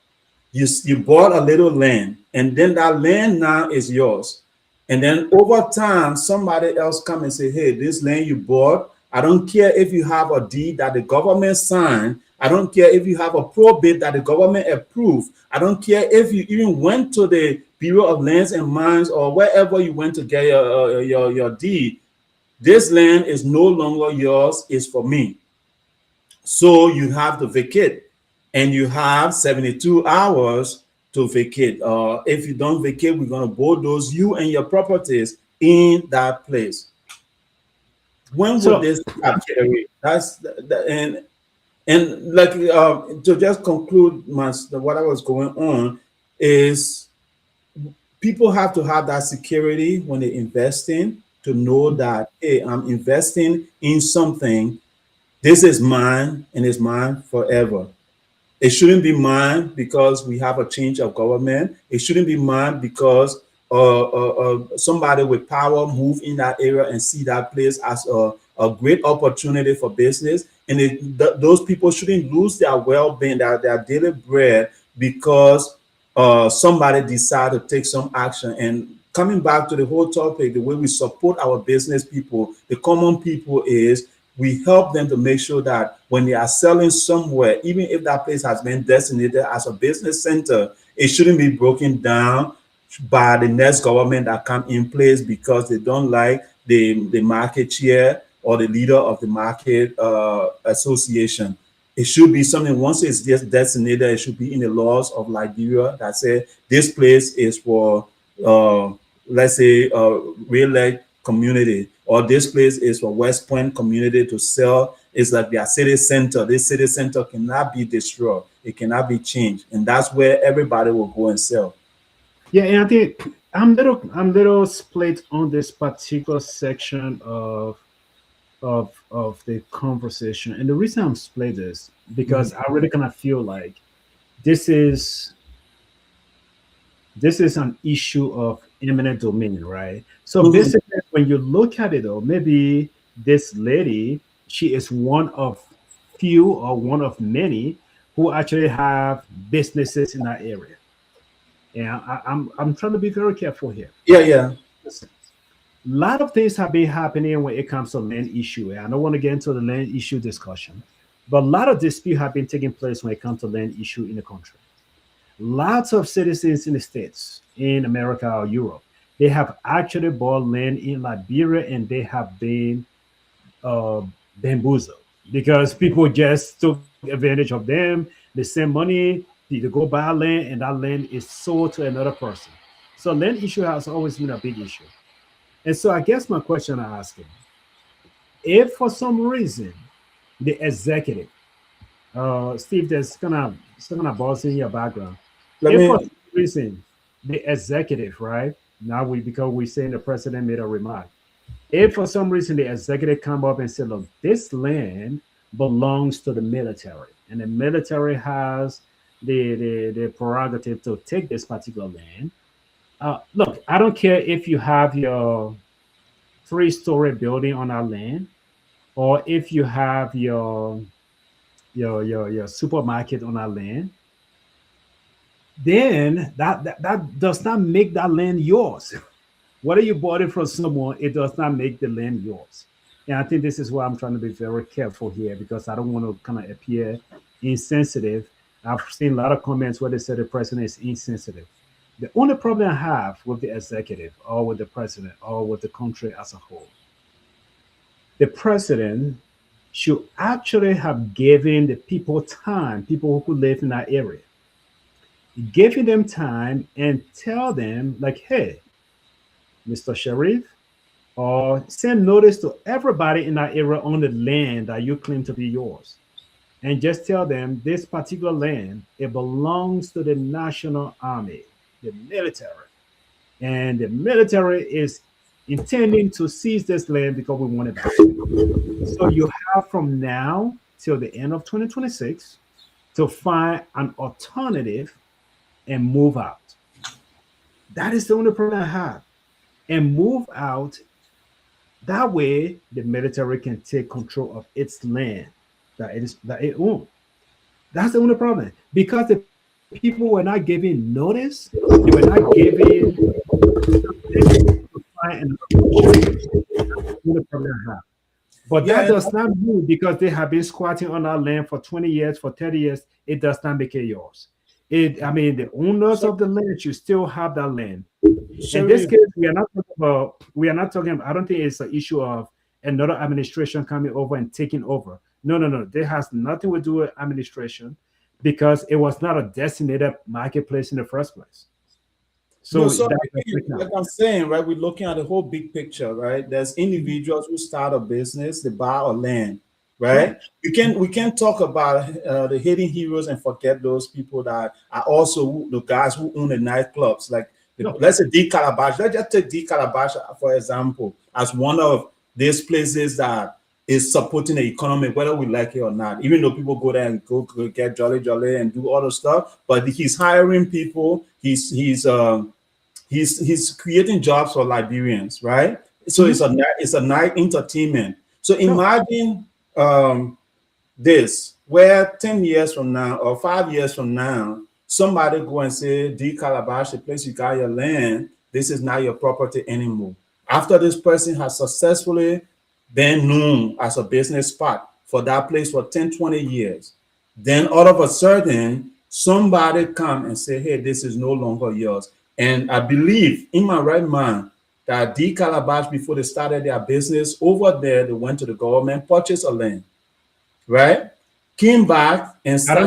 You bought a little land, and then that land now is yours. And then over time, somebody else come and say, hey, this land you bought, I don't care if you have a deed that the government signed. I don't care if you have a probate that the government approved. I don't care if you even went to the Bureau of Lands and Mines or wherever you went to get your deed. This land is no longer yours, it's for me. So you have to vacate, and you have 72 hours to vacate. If you don't vacate, we're going to bulldoze you and your properties in that place. When will this carry? That's and like to just conclude what I was going on is people have to have that security when they invest in, to know that, hey, I'm investing in something. This is mine and it's mine forever. It shouldn't be mine because we have a change of government. It shouldn't be mine because somebody with power move in that area and see that place as a great opportunity for business. And those people shouldn't lose their well-being, their daily bread, because somebody decided to take some action. And coming back to the whole topic, the way we support our business people, the common people, is we help them to make sure that when they are selling somewhere, even if that place has been designated as a business center, it shouldn't be broken down by the next government that come in place because they don't like the market chair or the leader of the market association. It should be something, once it's just designated, it should be in the laws of Liberia that say this place is for, let's say, real life community, or this place is for West Point community to sell. It's like their city center. This city center cannot be destroyed. It cannot be changed. And that's where everybody will go and sell. Yeah, and I think I'm little split on this particular section of the conversation. And the reason I'm split is because I really kind of feel like this is an issue of eminent domain, right? So basically, when you look at it, though, maybe this lady, she is one of few or one of many who actually have businesses in that area. And I'm trying to be very careful here. Yeah. Listen, a lot of things have been happening when it comes to land issue. And I don't want to get into the land issue discussion, but a lot of disputes have been taking place when it comes to land issue in the country. Lots of citizens in the States, in America or Europe, they have actually bought land in Liberia and they have been bamboozled because people just took advantage of them. They send money to go buy land, and that land is sold to another person. So land issue has always been a big issue. And so I guess my question I ask him, if for some reason the executive, Steve, there's kind of balls in your background. If for some reason the executive, right now because we're saying the president made a remark, if for some reason the executive come up and say, look, this land belongs to the military, and the military has the prerogative to take this particular land. Look, I don't care if you have your 3-story building on our land, or if you have your supermarket on our land. Then that does not make that land yours. Whether you bought it from someone, it does not make the land yours. And I think this is why I'm trying to be very careful here because I don't want to kind of appear insensitive. I've seen a lot of comments where they say the president is insensitive. The only problem I have with the executive or with the president or with the country as a whole, the president should actually have given the people time, people who live in that area, giving them time and tell them, like, hey, Mr. Sheriff, or send notice to everybody in that area on the land that you claim to be yours. And just tell them this particular land, it belongs to the national army, the military. And the military is intending to seize this land because we want it back. So you have from now till the end of 2026 to find an alternative and move out. That is the only problem I have. And move out. That way, the military can take control of its land that it owns. That's the only problem because the people were not giving notice. They were not giving to find another option. That's the only problem I have. But that Yeah, does not mean because they have been squatting on our land for 20 years, for 30 years, it does not make it yours. I mean, the owners so, of the land should still have that land. In this Sharif, case, we are not talking about, I don't think it's an issue of another administration coming over and taking over. No, no, no. There has nothing to do with administration because it was not a designated marketplace in the first place. no, So so that's I the think, breakdown. like I'm saying, right, we're looking at the whole big picture, right? There's individuals who start a business, they buy a land, Sure. right? We can talk about the hidden heroes and forget those people that are also the guys who own the nightclubs, like No, let's say D Calabash. Let's just take D Calabash for example as one of these places that is supporting the economy, whether we like it or not. Even though people go there and go get jolly jolly and do all the stuff, but he's hiring people. He's creating jobs for Liberians, right? So mhm, it's a night entertainment. So sure. imagine this, where 10 years from now or 5 years from now, somebody go and say, D Calabash, the place you got your land, this is not your property anymore. After this person has successfully been known as a business spot for that place for 10, 20 years, then all of a sudden, somebody come and say, hey, this is no longer yours. And I believe in my right mind that D Calabash, before they started their business over there, they went to the government, purchased a land, right? Came back and started.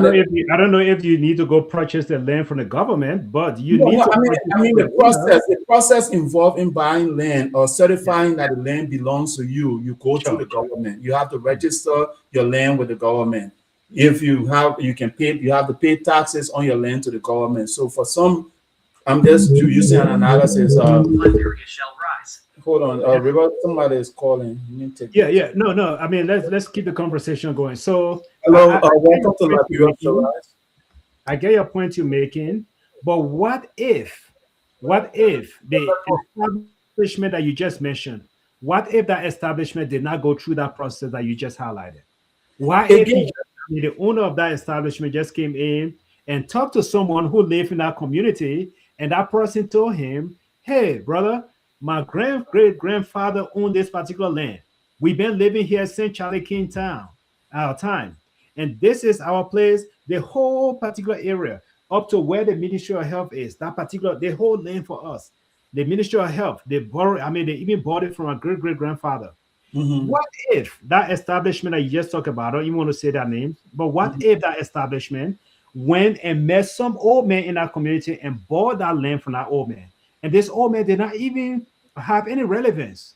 I don't know if you need to go purchase the land from the government, but you No, need no, to I mean, purchase I it mean from the owner. the process involved in buying land or Yeah, certifying that the land belongs to you. You go to sure. the government. You have to register your land with the government. If you have, you can pay. You have to pay taxes on your land to the government. So for some, I'm just using an analysis. Liberia Shall Rise. Hold on, River. Somebody is calling. You need to take Yeah, this. yeah. No, no. I mean, let's keep the conversation going. So Hello, I get your welcome to point you're Liberia Shall making. Rise. I get your point you're making. But what if the establishment that you just mentioned, what if that establishment did not go through that process that you just highlighted? Why if Again, the owner of that establishment just came in and talked to someone who lived in that community, and that person told him, "Hey, brother, my great grandfather owned this particular land. We've been living here since Charlie King town, our time, and this is our place. The whole particular area up to where the Ministry of Health is, that particular the whole land for us. The Ministry of Health, they borrow. I mean, they even bought it from a great grandfather. mhm, What if that establishment that you just talked about, I don't even want to say that name, but what mhm. if that establishment went and met some old man in that community and bought that land from that old man? And this old man did not even have any relevance.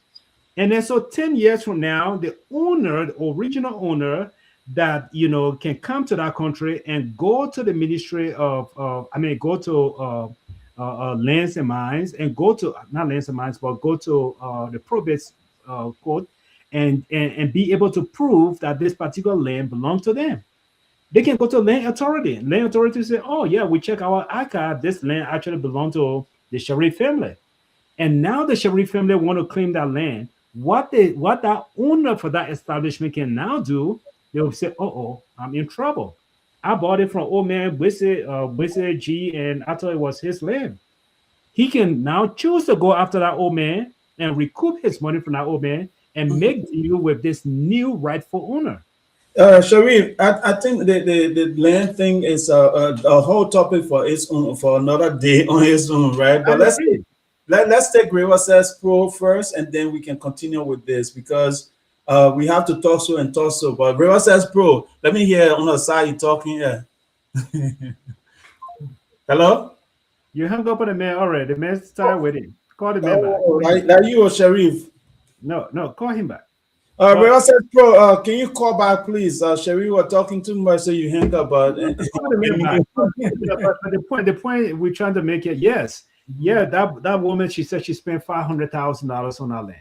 And then so 10 years from now, the owner, the original owner that can come to that country and go to the ministry of I mean go to lands and mines and go to not lands and mines, but go to the probate court and be able to prove that this particular land belongs to them. They can go to land authority. Land authority say, oh yeah, we check our archive. This land actually belongs to the Sharif family. And now the Sharif family want to claim that land. What that owner for that establishment can now do, they will say, oh, I'm in trouble. I bought it from old man Wisse G, and I thought it was his land. he can now choose to go after that old man and recoup his money from that old man and make deal with this new rightful owner. Sharif, I think the land thing is a whole topic for its own, for another day on its own, right? I But agree. let's take River Says Pro first, and then we can continue with this because we have to talk so and talk so. But River Says Pro, let me hear on the side you talking. Yeah. Hello. You hung up on the man already. The man started with it. Call the man back. Oh, like you or Sharif? No, call him back. River Says Pro, can you call back, please? Sharif, were talking too much, so you hang up. But Call the man back. But the point we're trying to make it, yes, yeah, that woman, she said she spent $500,000 on our land.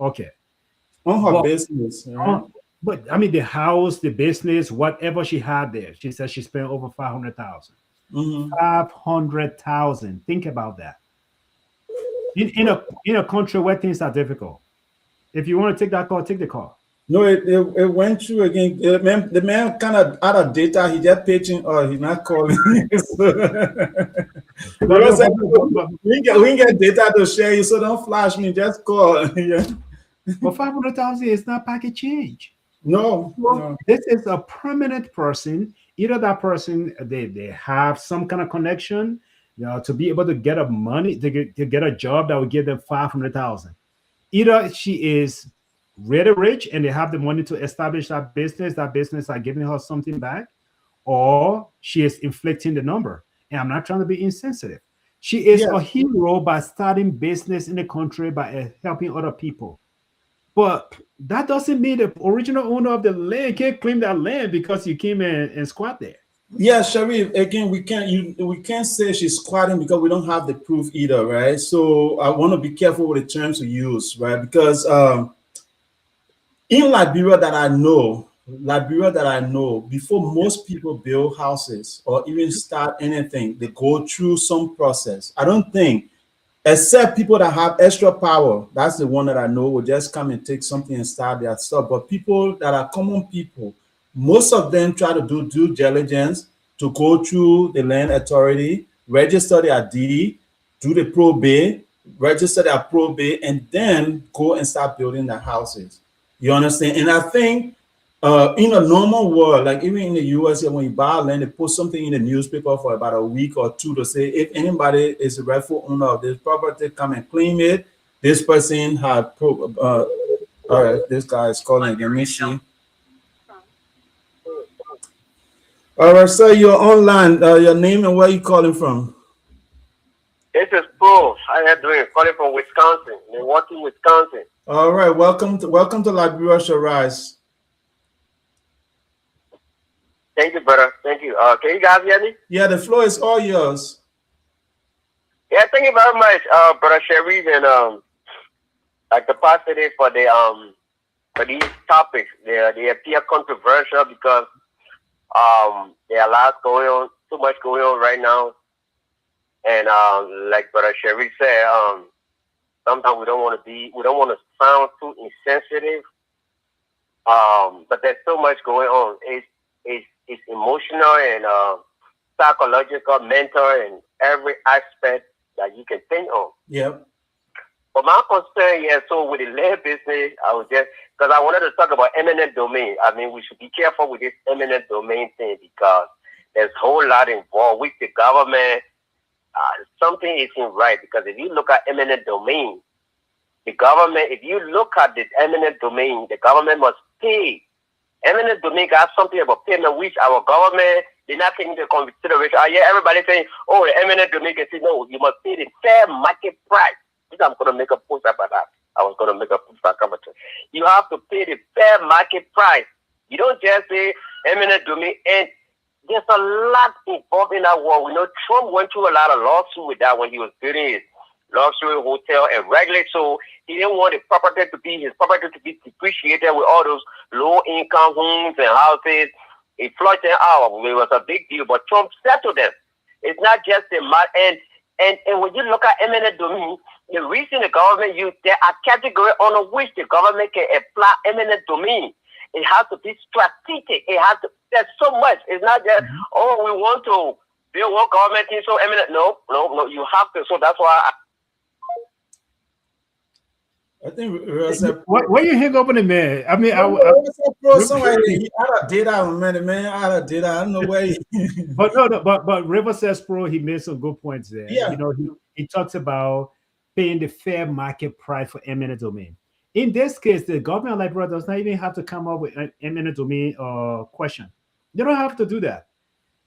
Okay. on her But, business, right? but I mean, the house, the business, whatever she had there, she said she spent over 500,000. Mhm. 500,000. Think about that. In a country where things are difficult, if you want to take that call, take the call. No, it went through again. The man kind of out of data. He just pitching, or he's not calling. Because we ain't get data to share you, so don't flash me. Just call. Yeah. But 500,000 is not pocket change. No, no. This is a permanent person. Either that person they have some kind of connection, to be able to get a money to get a job that would give them 500,000. Either she is really rich and they have the money to establish that business are giving her something back, or she is inflicting the number. And I'm not trying to be insensitive. She is Yeah. a hero by starting business in the country by helping other people. But that doesn't mean the original owner of the land can't claim that land because you came in and squat there. Yeah, Sharif. Again, we can't say she's squatting because we don't have the proof either, right? So I want to be careful with the terms we use, right? Because in Liberia that I know, before most people build houses or even start anything, they go through some process. I don't think, except people that have extra power, that's the one that I know will just come and take something and start their stuff. But people that are common people, most of them try to do due diligence to go through the land authority, register their deed, do the probate, register their probate, and then go and start building their houses. You understand? And I think in a normal world, like even in the US, when you buy land, they put something in the newspaper for about a week or two to say if anybody is a rightful owner of this property, come and claim it. This person had all right, this guy is calling again. Let me see. All right, sir, you're online. Your name and where you calling from? This is Paul. How you doing? Calling from Wisconsin, Milwaukee, Wisconsin. All right, welcome to Liberia Shall Rise. Thank you, brother. Thank you. Can you guys hear me? Yeah, the floor is all yours. Yeah, thank you very much, brother Sharif, and like the positive for these topics. They appear controversial because there are lots going on, too much going on right now, and like brother Sharif said, sometimes we don't want to sound too insensitive, but there's so much going on. It's emotional and psychological, mental, and every aspect that you can think of. Yep. But my concern, yeah, so with the land business, I was just, because I wanted to talk about eminent domain. I mean, we should be careful with this eminent domain thing because there's a whole lot involved with the government. Something isn't right because if you look at eminent domain, the government, if you look at the eminent domain, the government must pay. Eminent domain got something about payment, which our government did not take into consideration. Yeah, everybody saying, oh, the eminent domain can say, no, you must pay the fair market price. I'm going to make a post about that. I was going to make a post about that. You have to pay the fair market price. You don't just say eminent domain. And there's a lot involved in that war. We know Trump went through a lot of lawsuits with that when he was building his luxury hotel and regular. So he didn't want his property to be depreciated with all those low income homes and houses. He flushed them out. It was a big deal, but Trump settled them. It's not just a matter. And when you look at eminent domain, the reason the government there are categories on which the government can apply eminent domain. It has to be strategic. There's so much. It's not just, oh, we want to Bill, what government is so eminent? No. You have to. So that's why. I think why you hang up on the man? I mean, Pro somewhere he out of data on man, out of data. I don't know where he but no, but River says Pro, he made some good points there. Yeah. You know, he talks about paying the fair market price for eminent domain. In this case, the government of Liberia does not even have to come up with an eminent domain question. They don't have to do that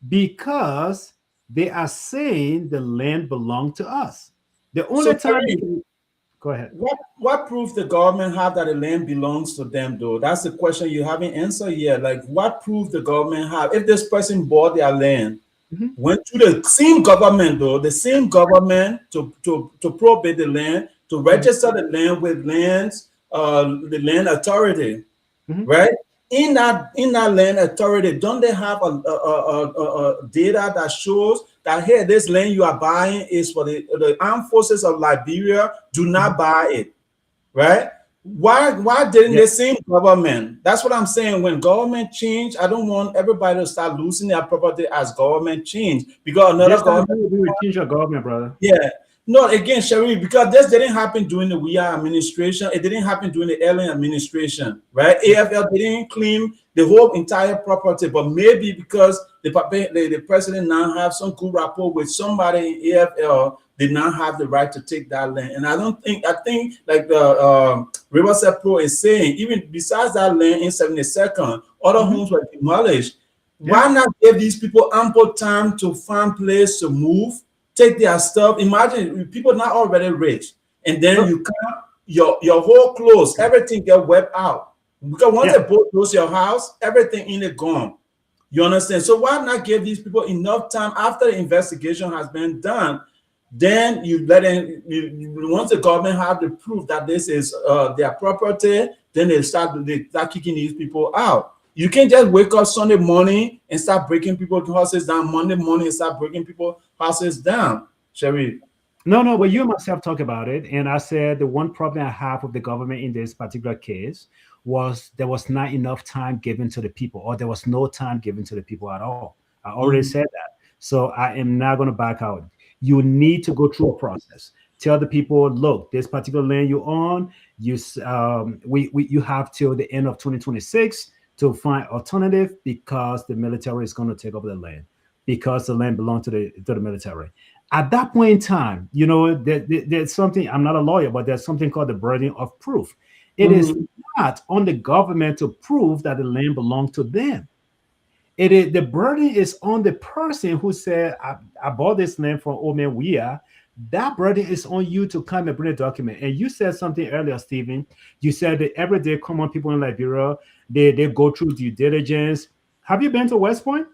because they are saying the land belongs to us. The only time go ahead. What proof the government have that the land belongs to them, though? That's the question you haven't answered yet. Like, what proof the government have if this person bought their land, went to the same government, though, the same government to probate the land, to register the land with the land authority, right? In that land authority, don't they have a data that shows that hey, this land you are buying is for the armed forces of Liberia? Do not buy it, right? Why didn't the same government? That's what I'm saying. When government change, I don't want everybody to start losing their property as government change because another government will change your government, brother. Yeah. No, again, Sharif, because this didn't happen during the WIA administration. It didn't happen during the Allen administration, right? AFL didn't claim the whole entire property, but maybe because the president now have some good rapport with somebody in AFL, did not have the right to take that land. And I think like the Riverside Pro is saying, even besides that land in 72nd, other homes were demolished. Why not give these people ample time to find place to move? Take their stuff. Imagine people not already rich, and then you come, your whole clothes, everything get wiped out. Because once they bulldoze your house, everything in it gone. You understand? So why not give these people enough time after the investigation has been done? Then you let them. Once the government have the proof that this is their property, then they start kicking these people out. You can't just wake up Sunday morning and start breaking people's houses down. Monday morning and start breaking people's houses down. Sharif. No, but you and myself talk about it. And I said the one problem I have with the government in this particular case was there was not enough time given to the people, or there was no time given to the people at all. I already said that. So I am not going to back out. You need to go through a process. Tell the people, look, this particular land you own, you have till the end of 2026 to find alternative because the military is going to take over the land because the land belongs to the military. At that point in time, you know, there's something, I'm not a lawyer, but there's something called the burden of proof. It is not on the government to prove that the land belongs to them. The burden is on the person who said, I bought this land from Old Man Wia. That burden is on you to come and bring a document. And you said something earlier, Stephen. You said that everyday common people in Liberia, they go through due diligence. Have you been to West Point?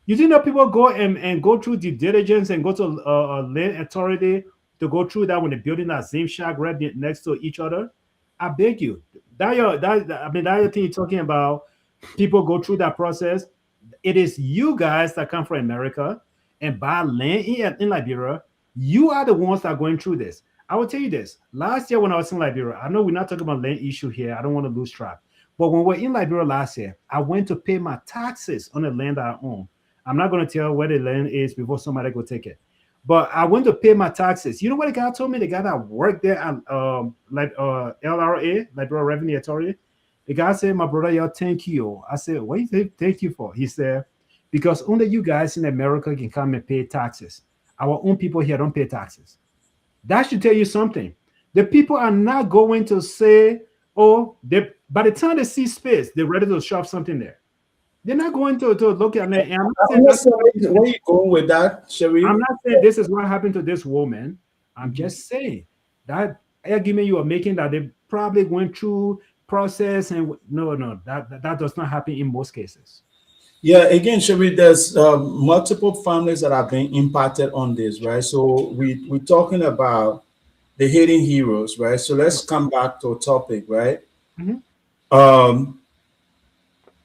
You think that people go and go through due diligence and go to a land authority to go through that when they're building that same shack right next to each other? I beg you. That thing you're talking about, people go through that process. It is you guys that come from America and buy land in Liberia. You are the ones that are going through this. I will tell you this. Last year when I was in Liberia, I know we're not talking about land issue here. I don't want to lose track. But when we were in Liberia last year, I went to pay my taxes on the land that I own. I'm not going to tell where the land is before somebody go take it. But I went to pay my taxes. You know what the guy told me? The guy that worked there at LRA, Liberia Revenue Authority. The guy said, my brother, y'all, thank you. I said, what do you think thank you for? He said, because only you guys in America can come and pay taxes. Our own people here don't pay taxes. That should tell you something. The people are not going to say, oh, by the time they see space, they're ready to shove something there. They're not going to look at it. Where are you going with that, Sharif? I'm not saying this is what happened to this woman. I'm just saying that argument you are making that they probably went through process and no, that does not happen in most cases. Yeah, again, Sharif, there's multiple families that have been impacted on this, right? So we're talking about the hidden heroes, right? So let's come back to a topic, right?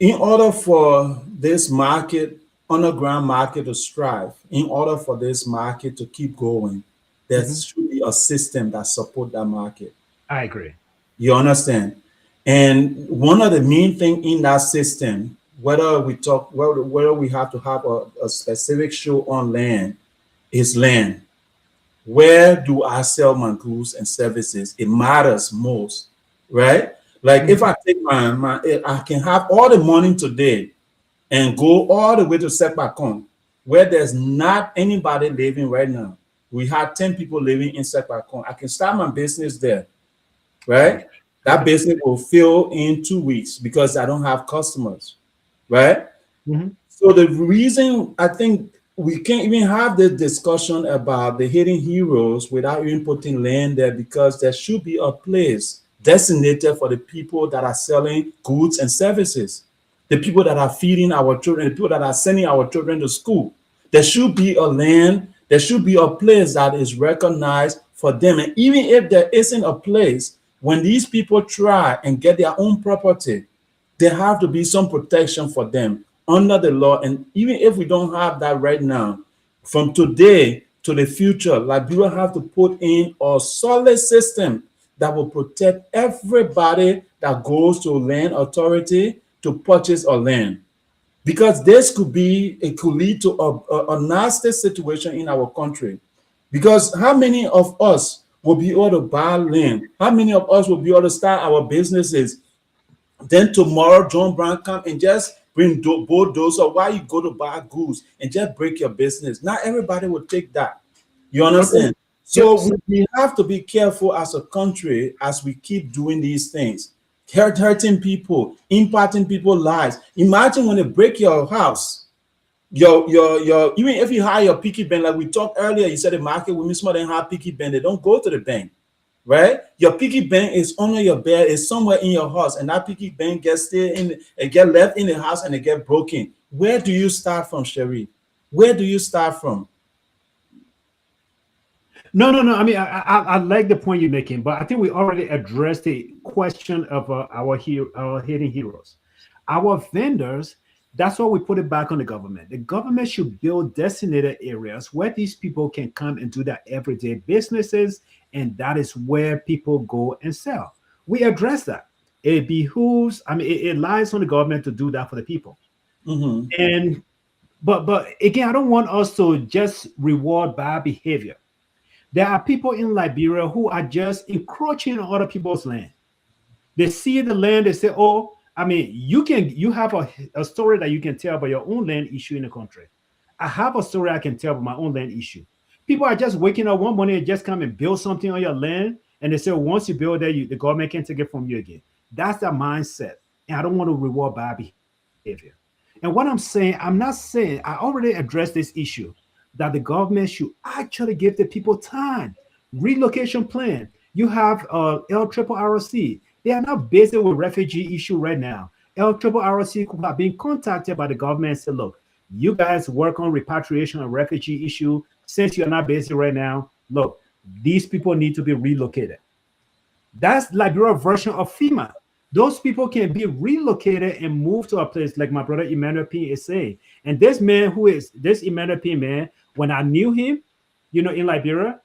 In order for this market, underground market to strive, in order for this market to keep going, there should be a system that supports that market. I agree. You understand? And one of the main things in that system whether we talk, whether we have to have a specific show on land, is land. Where do I sell my goods and services? It matters most, right? Like if I take I can have all the money today and go all the way to Sepacon, where there's not anybody living right now. We have 10 people living in Sepacon. I can start my business there, right? That business will fill in 2 weeks because I don't have customers, right? Mhm. So the reason I think we can't even have the discussion about the hidden heroes without even putting land there, because there should be a place designated for the people that are selling goods and services, the people that are feeding our children, the people that are sending our children to school. There should be a land, there should be a place that is recognized for them. And even if there isn't a place, when these people try and get their own property, there have to be some protection for them under the law. And even if we don't have that right now, from today to the future, Liberia have to put in a solid system that will protect everybody that goes to land authority to purchase a land. Because this could be, it could lead to a nasty situation in our country. Because how many of us will be able to buy land? How many of us will be able to start our businesses? Then tomorrow, John Brown come and just bring bulldozer while you go to buy goods and just break your business. Not everybody will take that. You understand? Yep. So we have to be careful as a country as we keep doing these things, hurting people, impacting people's lives. Imagine when they break your house, your even if you hire your piggy bank, like we talked earlier, you said the market women small than have piggy bank, they don't go to the bank, right? Your piggy bank is under your bed, is somewhere in your house, and that piggy bank gets still in, it get left in the house and it get broken. Where do you start from, Sherry? Where do you start from? No, no, no. I mean, I like the point you're making, but I think we already addressed the question of our hidden heroes, our vendors. That's why we put it back on the government. The government should build designated areas where these people can come and do their everyday businesses, and that is where people go and sell. We address that. It behooves. I mean, it lies on the government to do that for the people. Mhm. And but again, I don't want us to just reward bad behavior. There are people in Liberia who are just encroaching on other people's land. They see the land, they say, "Oh, I mean, you have a story that you can tell about your own land issue in the country. I have a story I can tell about my own land issue." People are just waking up one morning and just come and build something on your land, and they say, once you build there, the government can take it from you again. That's their mindset, and I don't want to reward bad behavior. And what I'm saying, I'm not saying, I already addressed this issue that the government should actually give the people time. Relocation plan. You have LRRC. They are not busy with refugee issue right now. LRRC could have been contacted by the government and said, look, you guys work on repatriation and refugee issue. Since you're not busy right now, look, these people need to be relocated. That's Liberia version of FEMA. Those people can be relocated and moved to a place like my brother Emmanuel P is saying. And this man who is this Emmanuel P man, when I knew him, in Liberia,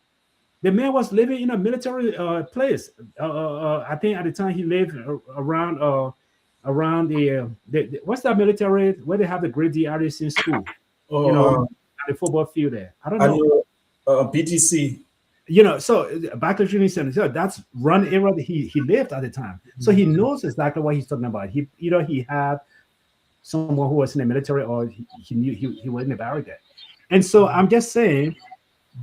the man was living in a military place. I think at the time he lived around what's that military where they have the great DRS in school, Oh, at the football field there. I don't I know. know, BTC. So Barclays Training Center, so that's run area that he lived at the time. So he knows exactly what he's talking about. He either he had someone who was in the military or he knew he was in the barricade. And so I'm just saying,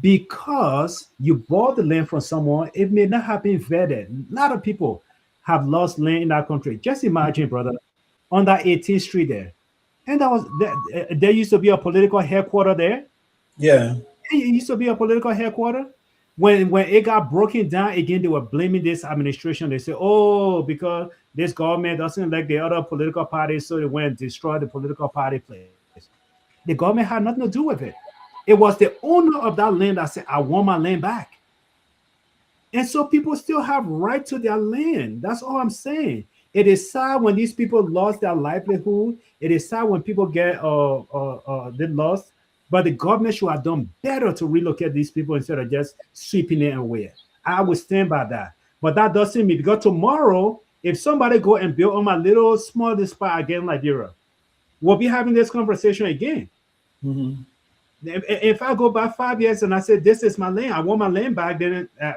because you bought the land from someone, it may not have been vetted. A lot of people have lost land in that country. Just imagine, brother, on that 18th Street there. And there used to be a political headquarters there. Yeah. It used to be a political headquarters. When it got broken down again, they were blaming this administration. They say, "Oh, because this government doesn't like the other political parties, so they went and destroyed the political party place." The government had nothing to do with it. It was the owner of that land that said, "I want my land back." And so people still have right to their land. That's all I'm saying. It is sad when these people lost their livelihood. It is sad when people get they lost. But the government should have done better to relocate these people instead of just sweeping it away. I would stand by that. But that doesn't mean because tomorrow, if somebody go and build on my little small spot again, Liberia, we'll be having this conversation again. Mhm. If I go back 5 years and I say this is my land, I want my land back, then I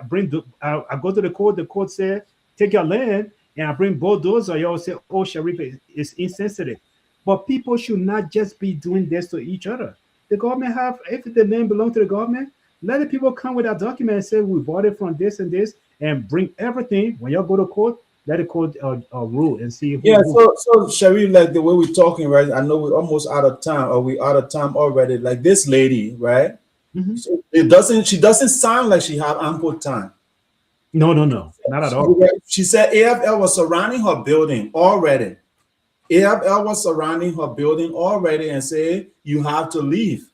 go to the court said take your land, and I bring bulldozer. Y'all say, oh, Sharif is insensitive, but people should not just be doing this to each other. The government have, if the land belong to the government, let the people come with a document and say we bought it from this and this, and bring everything. When y'all go to court, let the court rule and see Yeah, who. so Sherry, like the way we're talking, right? I know we're almost out of time, or we out of time already. Like this lady, right? Mhm. She doesn't sound like she have ample time. No, no, no, not at all. She said AFL was surrounding her building already. AFL was surrounding her building already and say you have to leave.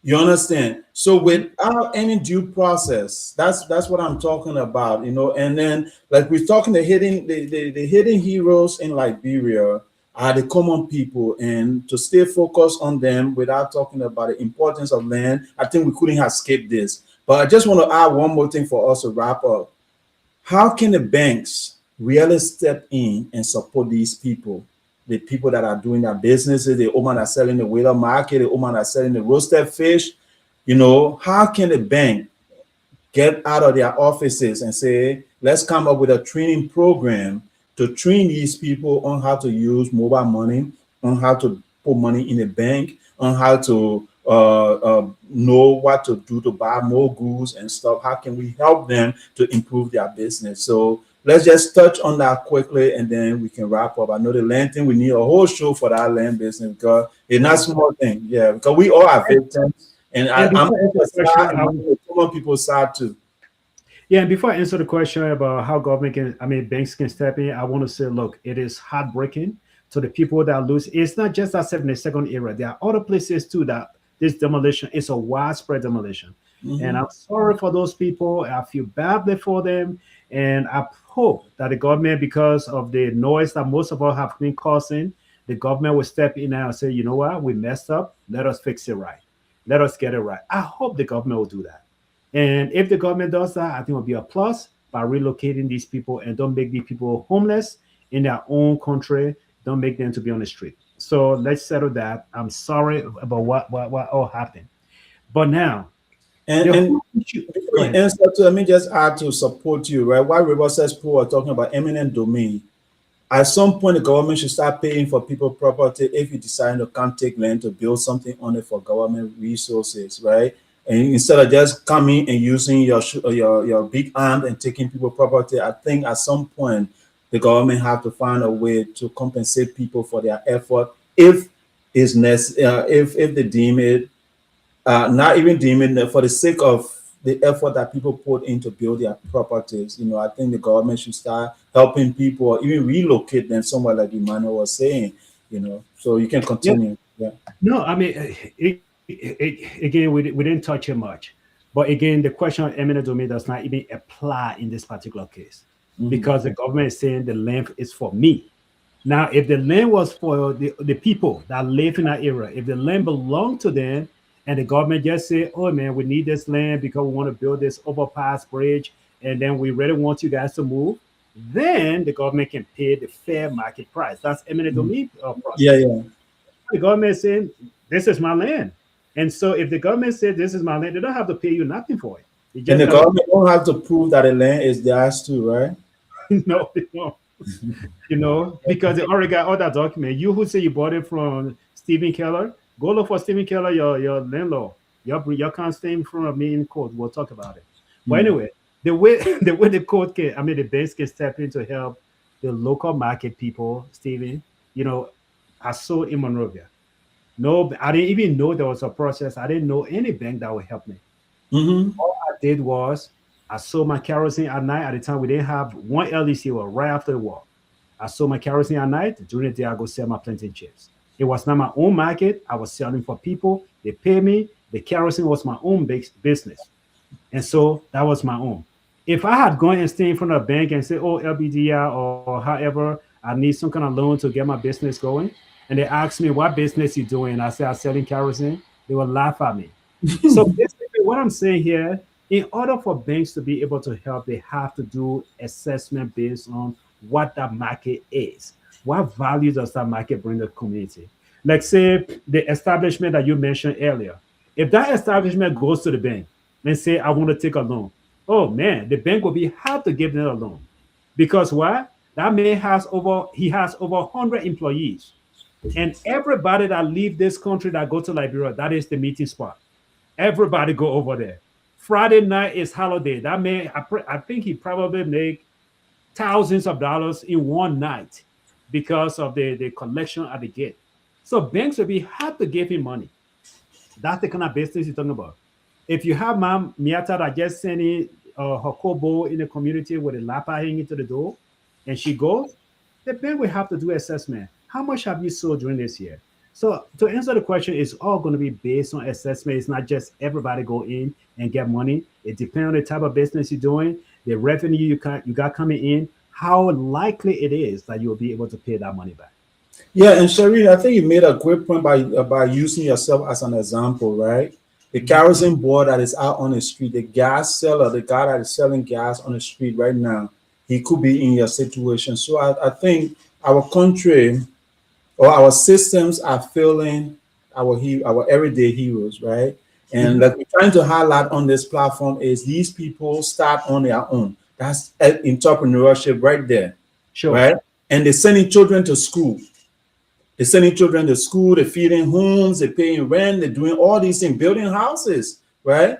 You understand? So without any due process, that's what I'm talking about, you know. And then like we're talking the hidden heroes in Liberia are the common people, and to stay focused on them without talking about the importance of land, I think we couldn't have skipped this. But I just want to add one more thing for us to wrap up. How can the banks really step in and support these people? The people that are doing their businesses, the woman that's selling the waiter market, the woman that's selling the roasted fish. You know, how can the bank get out of their offices and say, let's come up with a training program to train these people on how to use mobile money, on how to put money in the bank, on how to know what to do to buy more goods and stuff. How can we help them to improve their business? So let's just touch on that quickly and then we can wrap up. I know the land thing, we need a whole show for that land business because it's not small thing. Yeah, because we all are victims. And And I'm before I on answer the the question, side, I'm on the common people's side too. yeah, and before I answer the question about how government can, I mean, banks can step in, I want to say, look, it is heartbreaking to the people that lose. It's not just that 72nd era. There are other places too that this demolition is a widespread demolition. And Mhm. I'm sorry for those people. I feel badly for them. And I hope that the government, because of the noise that most of us have been causing, the government will step in and say, you know what, we messed up. Let us fix it right. Let us get it right. I hope the government will do that. And if the government does that, I think it will be a plus by relocating these people and don't make these people homeless in their own country. Don't make them to be on the street. So let's settle that. I'm sorry about what all happened. But now, the And whole issue. before Go you ahead. answer, to, let me just add to support you, right? While River says people are talking about eminent domain, at some point the government should start paying for people property if you decide to can't take land to build something on it for government resources, right? And instead of just coming and using your big arm and taking people property, I think at some point the government have to find a way to compensate people for their effort if if they deem it not even deeming it for the sake of the effort that people put in to build their properties. You know, I think the government should start helping people or even relocate them somewhere like Emmanuel was saying, you know, so you can Yeah. continue. Yeah. No, I mean, again, we didn't touch it much. But again, the question of eminent domain does not even apply in this particular case Mhm. because the government is saying the land is for me. Now, if the land was for the people that live in that area, if the land belonged to them and the government just say, oh man, we need this land because we want to build this overpass bridge and then we really want you guys to move, then the government can pay the fair market price. That's eminent Mhm. domain Yeah, process. yeah. The government saying, this is my land. And so if the government said this is my land, they don't have to pay you nothing for it. They And just the got to, government don't have to prove that the land is theirs too, right? no, they don't. Because they already got all that document. You who say you bought it from Stephen Keller, go look for Stephen Keller, your landlord. Your can't stay in front of me in court. We'll talk about it. But Mm. anyway, the way the court can, I mean, the banks can step in to help the local market people, Stephen. You know, I sold in Monrovia. No, I didn't even know there was a process. I didn't know any bank that would help me. Mm-hmm. All I did was I sold my kerosene at night. At the time, we didn't have one LDC. Well, right after the war, I sold my kerosene at night. During the day, I go sell my plantain chips. It was not my own market. I was selling for people. They pay me. The kerosene was my own business, and so that was my own. If I had gone and stayed in front of a bank and said, "Oh, LBDR or however, I need some kind of loan to get my business going," and they asked me what business you doing, I said I'm selling kerosene, they will laugh at me. So basically, what I'm saying here, in order for banks to be able to help, they have to do assessment based on what that market is. What value does that market bring to the community? Like say the establishment that you mentioned earlier. If that establishment goes to the bank and say, I want to take a loan, oh man, the bank will be hard to give them a loan. Because why? That man has over 100 employees. And everybody that leave this country that go to Liberia, that is the meeting spot. Everybody go over there. Friday night is holiday. That man, I think he probably make thousands of dollars in one night because of the collection at the gate. So banks will be hard to give him money. That's the kind of business you're talking about. If you have Mom Miata that just sending her kobo in the community with a laptop hanging to the door, and she goes, the bank will have to do assessment. How much have you sold during this year? So to answer the question, it's all going to be based on assessment. It's not just everybody go in and get money. It depends on the type of business you're doing, the revenue you got coming in, how likely it is that you'll be able to pay that money back. Yeah, and Sherry, I think you made a great point by using yourself as an example, right? The kerosene boy that is out on the street, the gas seller, the guy that is selling gas on the street right now, he could be in your situation. So I think our country or our systems are failing our everyday heroes, right? And like we're trying to highlight on this platform is these people start on their own. That's entrepreneurship right there, Sure. right? And they're sending children to school. They're sending children to school, they're feeding homes, they're paying rent, they're doing all these things, building houses, right?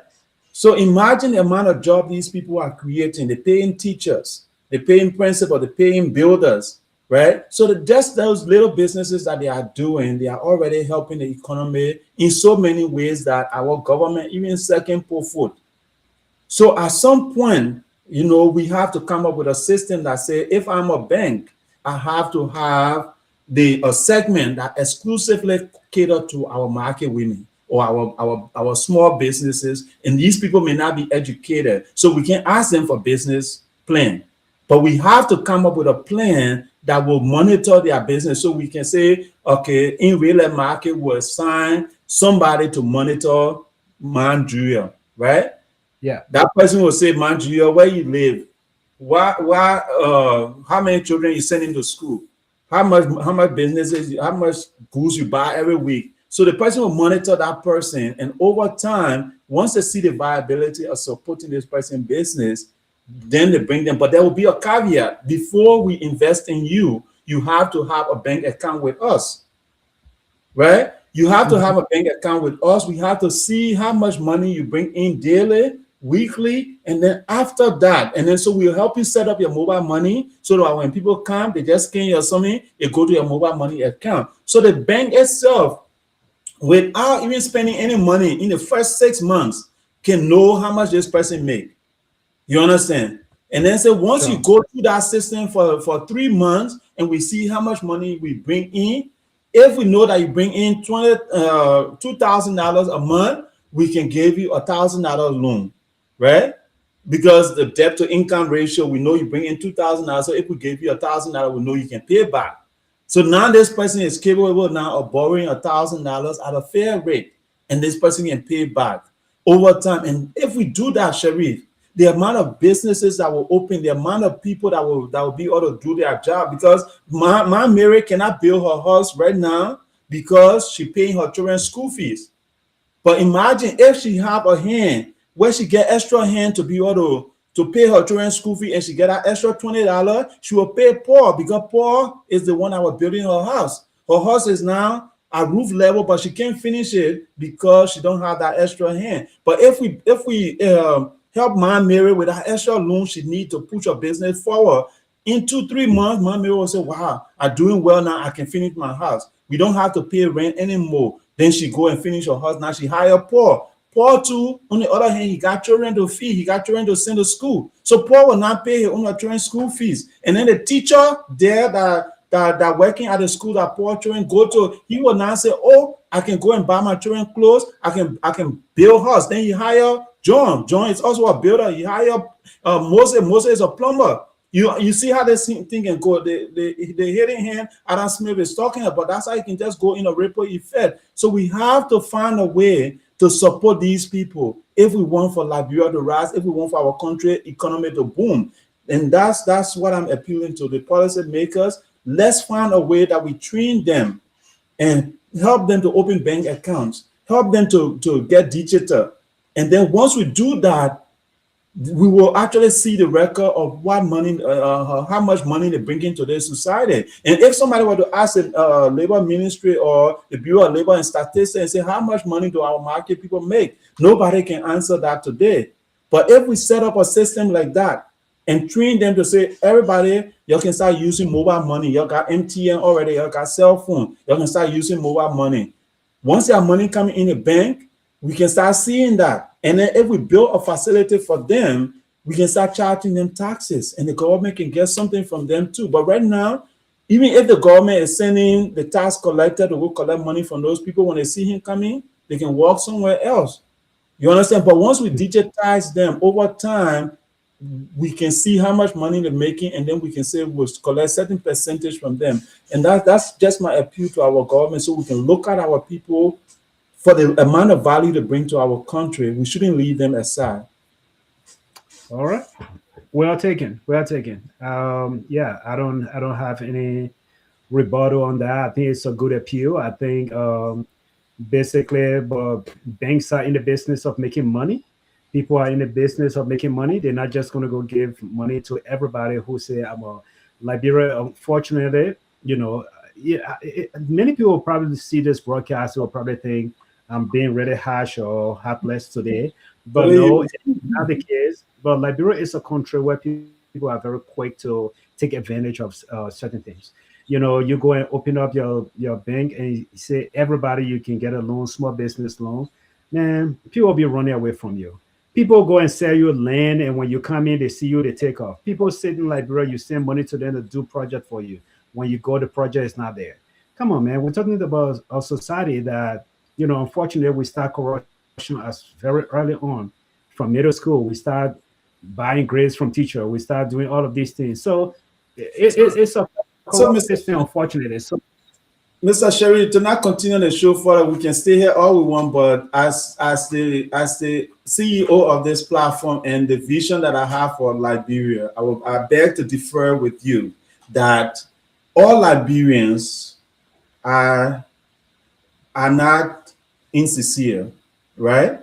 So imagine the amount of job these people are creating. They're paying teachers, they're paying principals, they're paying builders, right? So just those little businesses that they are doing, they are already helping the economy in so many ways that our government even second put foot. So at some point, we have to come up with a system that say, if I'm a bank, I have to have a segment that exclusively cater to our market women or our small businesses, and these people may not be educated, so we can ask them for business plan, but we have to come up with a plan that will monitor their business, so we can say, okay, in real estate market, we'll assign somebody to monitor Monrovia, right? Yeah. That person will say, Monrovia, where you live, how many children you sending to school, how much businesses, how much goods you buy every week. So the person will monitor that person, and over time, once they see the viability of supporting this person's business, then they bring them. But there will be a caveat: before we invest in you, you have to have a bank account with us, right? You have to have a bank account with us. We have to see how much money you bring in daily, weekly, and then after that, and then so we'll help you set up your mobile money so that when people come, they just scan your something, they go to your mobile money account. So the bank itself, without even spending any money in the first 6 months, can know how much this person make. You understand? And then so once you go through that system for 3 months, and we see how much money we bring in, if we know that you bring in $2,000 a month, we can give you $1,000 loan, right? Because the debt to income ratio, we know you bring in $2,000. So if we give you $1,000, we know you can pay back. So now this person is capable now of borrowing $1,000 at a fair rate, and this person can pay back over time. And if we do that, Sharif, the amount of businesses that will open, the amount of people that will be able to do their job, because my Mary cannot build her house right now because she paying her children's school fees. But imagine if she have a hand where she get extra hand to be able to pay her children's school fee, and she get that extra $20, she will pay Paul, because Paul is the one that was building her house. Her house is now at roof level, but she can't finish it because she don't have that extra hand. But if we help Mom Mary with that extra loan she need to push her business forward, in 2-3 months, Mom Mary will say, wow, I'm doing well now, I can finish my house. We don't have to pay rent anymore. Then she go and finish her house. Now she hire Paul. Paul too, on the other hand, he got children to feed, he got children to send to school. So Paul will not pay his own children's school fees. And then the teacher there that working at the school that Paul children go to, he will not say, oh, I can go and buy my children clothes, I can build house. Then he hire John. John is also a builder. He hire Moses. Moses is a plumber. You see how this thing can go. The hidden hand Adam Smith is talking about, that's how you can just go in a ripple effect. So we have to find a way to support these people if we want for Liberia to rise, if we want for our country economy to boom. And that's what I'm appealing to the policy makers. Let's find a way that we train them and help them to open bank accounts, help them to get digital. And then once we do that, we will actually see the record of what money, how much money they bring into their society. And if somebody were to ask the labor ministry or the Bureau of Labor and Statistics and say, how much money do our market people make? Nobody can answer that today. But if we set up a system like that and train them to say, everybody, you can start using mobile money. You got MTN already, you got cell phone. You can start using mobile money. Once your money coming in the bank, we can start seeing that. And then if we build a facility for them, we can start charging them taxes and the government can get something from them too. But right now, even if the government is sending the tax collector to go collect money from those people, when they see him coming, they can walk somewhere else. You understand? But once we digitize them over time, we can see how much money they're making, and then we can say we'll collect certain percentage from them. And that's just my appeal to our government, so we can look at our people for the amount of value they bring to our country. We shouldn't leave them aside. All right. Well taken. Well taken. Yeah, I don't have any rebuttal on that. I think it's a good appeal. I think basically, but banks are in the business of making money. People are in the business of making money. They're not just going to go give money to everybody who say I'm a Liberia. Unfortunately, yeah, many people probably see this broadcast will probably think I'm being really harsh or heartless today, but no, it's not the case. But Liberia is a country where people are very quick to take advantage of certain things. You go and open up your bank and you say everybody you can get a loan, small business loan. Man, people will be running away from you. People go and sell you land, and when you come in, they see you, they take off. People sit in Liberia, you send money to them to do project for you. When you go, the project is not there. Come on, man. We're talking about a society that, unfortunately, we start corruption as very early on. From middle school, we start buying grades from teacher. We start doing all of these things. So it's a So, corrupt system, unfortunately. So Mr. Sherry, to not continue the show further, we can stay here all we want, but as the CEO of this platform and the vision that I have for Liberia, I beg to differ with you that all Liberians are not insincere, right?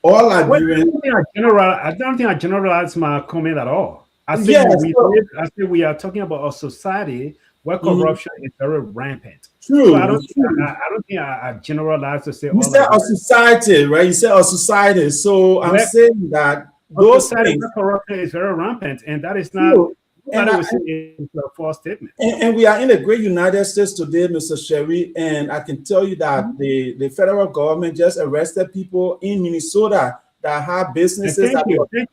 All Liberians. I don't think I generalize my comment at all. I say Yes, we are talking about a society where corruption is very rampant. true. So I don't True. think I generalize to say You all said a Liberians. society, right? You said a society. So I'm Where saying that a those society things, where corruption is very rampant, and that is not true. And, nobody I, will say it's a false statement. and we are in the great United States today, Mr. Sherry, and I can tell you that the federal government just arrested people in Minnesota that have And businesses that were thank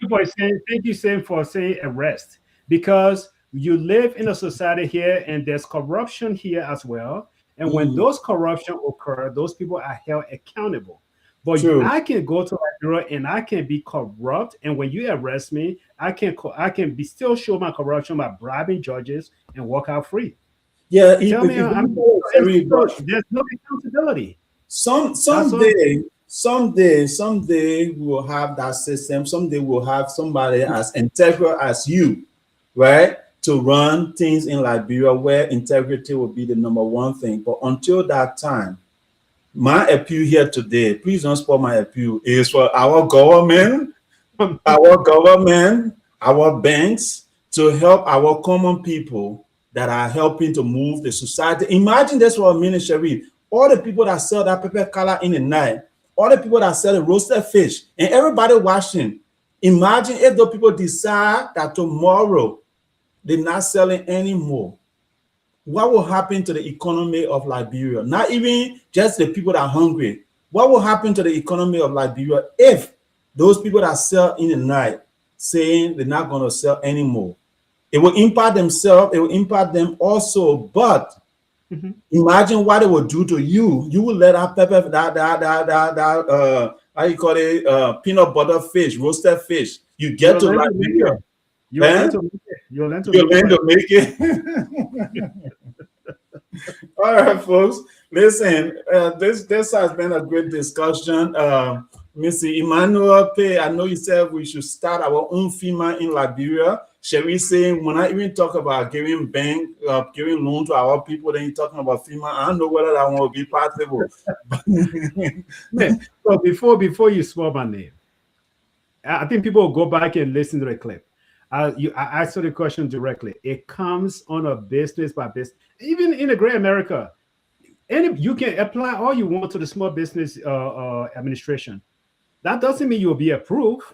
you saying for saying arrest, because you live in a society here and there's corruption here as well. And when mm, those corruption occur, those people are held accountable. But true. I can go to Liberia and I can be corrupt, and when you arrest me, I can be still show my corruption by bribing judges and walk out free. Yeah, Tell me, I mean, Sherry, but there's no accountability. some That's all. someday we will have that system. Someday we'll have somebody as integral as you, right, to run things in Liberia where integrity will be the number one thing. But until that time, my appeal here today, please don't spoil my appeal, is for our banks to help our common people that are helping to move the society. Imagine this for a minute, Sharif. All the people that sell that pepper color in the night, all the people that sell the roasted fish, and everybody watching. Imagine if those people decide that tomorrow they're not selling anymore. What will happen to the economy of Liberia? Not even just the people that are hungry. What will happen to the economy of Liberia if those people that sell in the night saying they're not going to sell anymore? It will impact themselves. It will impact them also. But imagine what it will do to you. You will let that pepper, how you call it, peanut butter fish, roasted fish. You get to Liberia. You'll learn to make it. You'll learn to You make learn it. to make it. All right, folks. Listen, this has been a great discussion. Mr. Emmanuel Pay, I know you said we should start our own FEMA in Liberia. Sherry saying, when I even talk about giving giving loan to our people, then you're talking about FEMA. I don't know whether that one will be possible. Man, so before you swore my name, I think people will go back and listen to the clip. I answer the question directly. It comes on a business by business. Even in the great America, and you can apply all you want to the small business administration. That doesn't mean you'll be approved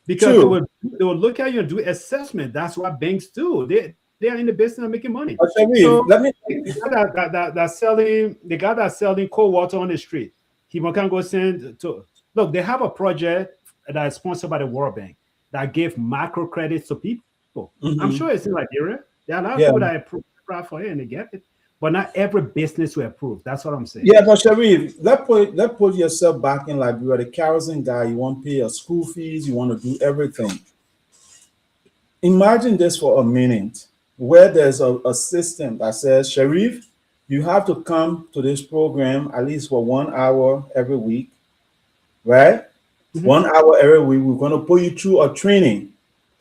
because True. they will look at you and do assessment. That's what banks do. They are in the business of making money. But So Sharif, let me. the guy that's selling cold water on the street, he can go send to look. They have a project that is sponsored by the World Bank that give microcredits to people. I'm sure it's in Liberia. There are a lot of people Yeah. that apply for it and they get it, but not every business will approve. That's what I'm saying. Yeah, but Sharif, let put yourself back in Liberia, the kerosene guy. You want to pay your school fees. You want to do everything. Imagine this for a minute, where there's a system that says, Sharif, you have to come to this program at least for 1 hour every week, right? 1 hour every week. We're going to put you through a training.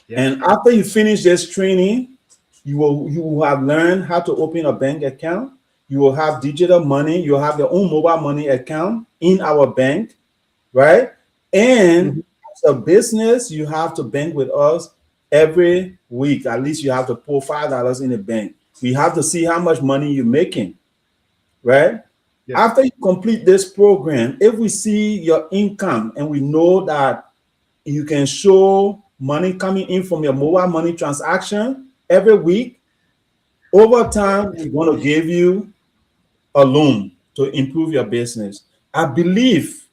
Yeah. And after you finish this training, you will have learned how to open a bank account. You will have digital money. You'll have your own mobile money account in our bank, right? And as a business, you have to bank with us every week. At least you have to pull $5 in the bank. We have to see how much money you're making, right? Yeah. After you complete this program, if we see your income and we know that you can show money coming in from your mobile money transaction every week, over time, we want to give you a loan to improve your business. I believe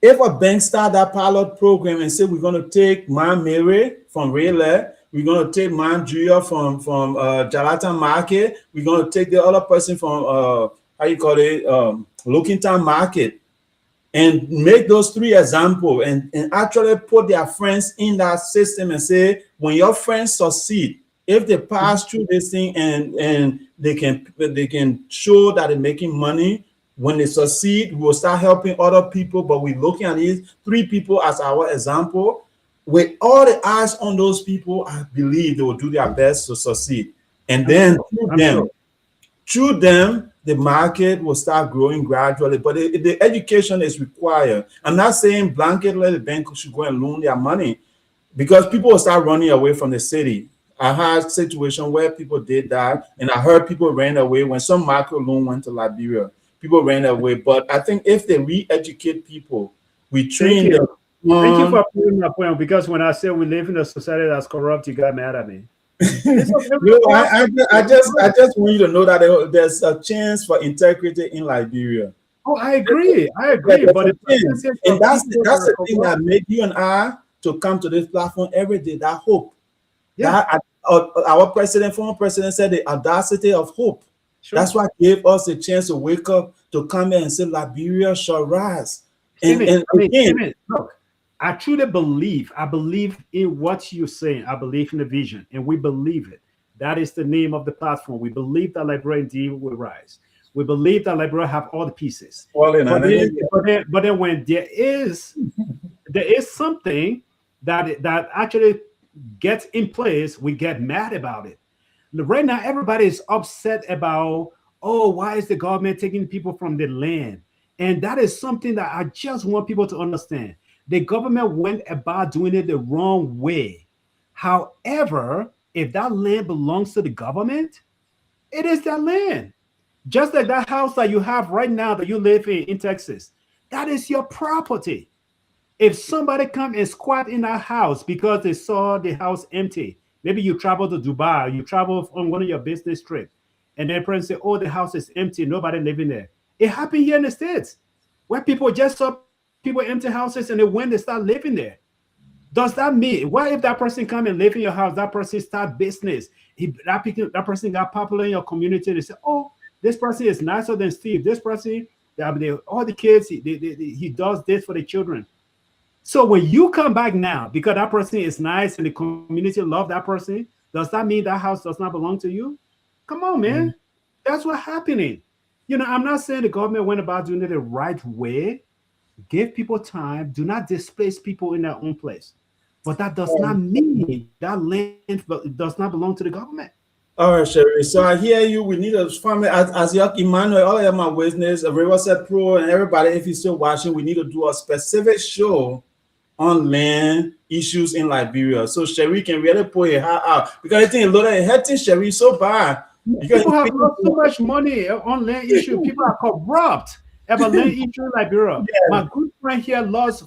if a bank start that pilot program and say we're going to take Man Mary from Rayleigh, we're going to take Man Julia from Jalatan Market, we're going to take the other person from Lookington Market, and make those 3 examples and actually put their friends in that system and say, when your friends succeed, if they pass through this thing and they can show that they're making money, when they succeed, we'll start helping other people. But we're looking at these 3 people as our example. With all the eyes on those people, I believe they will do their best to succeed. And then through them, the market will start growing gradually. But the education is required. I'm not saying blanketly the bank should go and loan their money, because people will start running away from the city. I had a situation where people did that, and I heard people ran away when some micro loan went to Liberia. People ran away. But I think if they re-educate people, we train them. Thank you for putting my point, because when I said we live in a society that's corrupt, you got mad at me. I just want you to know that there's a chance for integrity in Liberia. Oh, I agree. But and that's the thing that made you and I to come to this platform every day. That hope. Yeah. That our former president said the audacity of hope. Sure. That's what gave us a chance to wake up, to come in and say Liberia shall rise. Look, I truly believe. I believe in what you're saying. I believe in the vision, and we believe it. That is the name of the platform. We believe that Liberia indeed will rise. We believe that Liberia have all the pieces. But then when there is something that actually gets in place, we get mad about it. Right now, everybody is upset about, oh, why is the government taking people from the land? And that is something that I just want people to understand. The government went about doing it the wrong way. However, if that land belongs to the government, it is their land. Just like that house that you have right now that you live in Texas, that is your property. If somebody come and squat in that house because they saw the house empty, maybe you travel to Dubai, you travel on one of your business trips, and then person say, oh, the house is empty, nobody living there. It happened here in the States, where people just saw people empty houses and they start living there. Does that mean, what if that person come and live in your house, that person start business, that person got popular in your community, they say, oh, this person is nicer than Steve, this person, all the kids, he does this for the children. So when you come back now, because that person is nice and the community love that person, does that mean that house does not belong to you? Come on, man. That's what's happening. I'm not saying the government went about doing it the right way. Give people time. Do not displace people in their own place. but that does not mean that land does not belong to the government. All right, Sherry. So I hear you. We need a family as your Emmanuel, all of my witness, Riverset Pro, and everybody. If you're still watching, we need to do a specific show on land issues in Liberia, so Sherry can really put her heart out because I think a lot of hurting Sherry so bad because People have lost so much money on land issue. People are corrupt about land issue in Liberia. yeah, My good friend here lost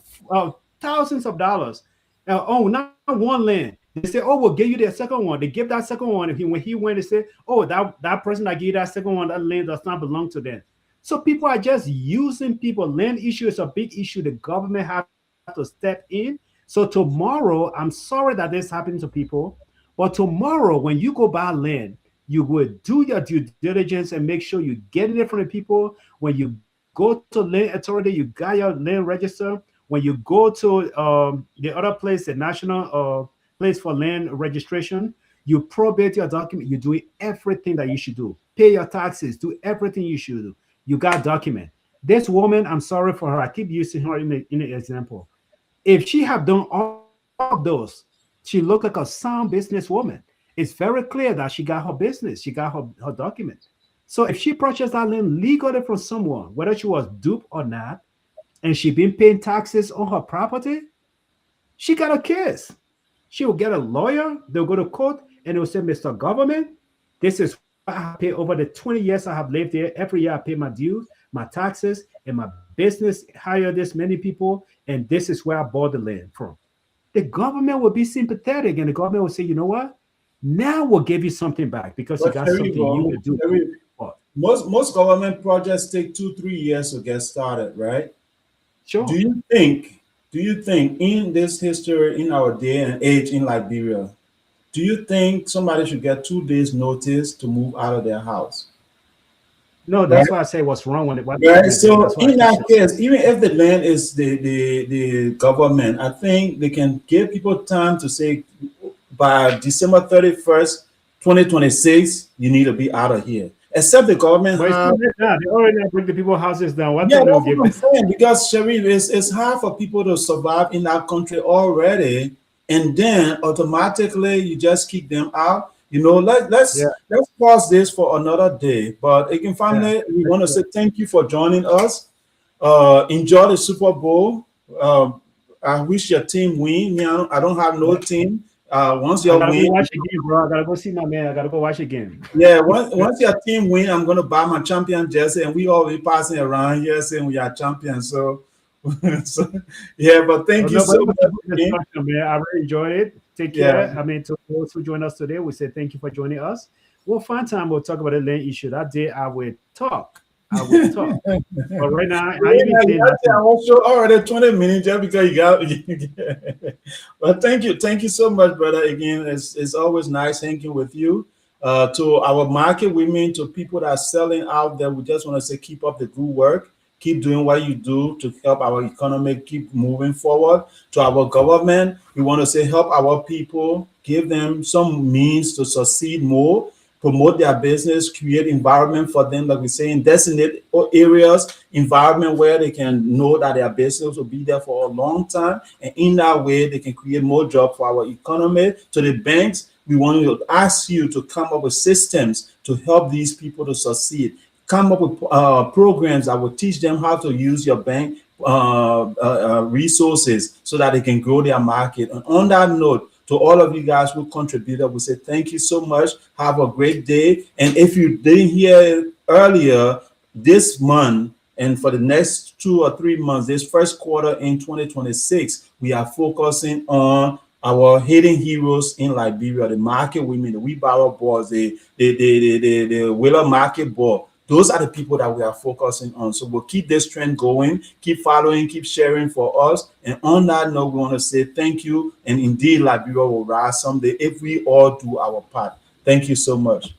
thousands of dollars. Not one land. They say, "Oh, we'll give you the second one." They give that second one. And when he went, they say, "Oh, that person that gave that second one, that land does not belong to them." So people are just using people. Land issue is a big issue. The government has to step in. So tomorrow, I'm sorry that this happened to people, but tomorrow when you go buy land, you would do your due diligence and make sure you get it from the people. When you go to land authority, you got your land register. When you go to the other place, the national place for land registration, you probate your document. You do everything that you should do. Pay your taxes. Do everything you should do. You got document. This woman, I'm sorry for her. I keep using her in the example. If she have done all of those, she looked like a sound businesswoman. It's very clear that she got her business, she got her document. So if she purchased that land legally from someone, whether she was duped or not, and she been paying taxes on her property, she got a case. She will get a lawyer, they'll go to court, and they'll say, Mr. Government, this is what I have paid over the 20 years I have lived there. Every year I pay my dues, my taxes, and my business hire this many people, and this is where I bought the land from. The government will be sympathetic and the government will say, you know what? Now we'll give you something back because you but got Sherry, something you bro, will do. Sherry, most government projects take 2-3 years to get started, right? Do Sure. you think? Do you think in this history, in our day and age in Liberia, do you think somebody should get 2 days notice to move out of their house? No, Right? that's why I say what's wrong with it. What the Right. government did. So That's why I in keep that saying. case, even if the land is the government, I think they can give people time to say by December 31st, 2026, you need to be out of here. Except the government But it's too have. late now. They already break the people's houses down. What Yeah, time they will that's give what I'm them? saying. Because Sharif, it's hard for people to survive in that country already, and then automatically you just kick them out. Yeah, Let's pause this for another day. But again, yeah. family, we Let's want to do say it. thank you for joining us. Enjoy the Super Bowl. I wish your team win. I don't have no Yeah. team. Once I you gotta go win, watch again, bro. I gotta go see my man. I gotta go watch again. yeah, once your team win, I'm gonna buy my champion jersey, and we all be passing around here saying we are champions. So, so yeah, but Oh, thank you no, but so it was a much good again. discussion, man. I really enjoyed it. Take Yeah, care. I mean, to those who joined us today, we say thank you for joining us. We'll find time. We'll talk about the land issue. That day, I will talk. I will talk. But right now, I ain't even saying I nothing. want you already 20 minutes just because you got. But thank you so much, brother. Again, it's always nice hanging with you. To our market women, to people that are selling out there, we just want to say keep up the good work. Keep doing what you do to help our economy keep moving forward. To our government, we want to say help our people, give them some means to succeed more, promote their business, create environment for them, like we say, in designated areas, environment where they can know that their business will be there for a long time. And in that way, they can create more jobs for our economy. To the banks, we want to ask you to come up with systems to help these people to succeed. Come up with programs that will teach them how to use your bank resources so that they can grow their market. And on that note, to all of you guys who contributed, we say thank you so much. Have a great day. And if you didn't hear it earlier, this month and for the next 2 or 3 months, this first quarter in 2026, we are focusing on our hidden heroes in Liberia, the market women, the wheelbarrow boys, the wheeler market boy. Those are the people that we are focusing on. So we'll keep this trend going, keep following, keep sharing for us. And on that note, we want to say thank you. And indeed, Liberia will rise someday if we all do our part. Thank you so much.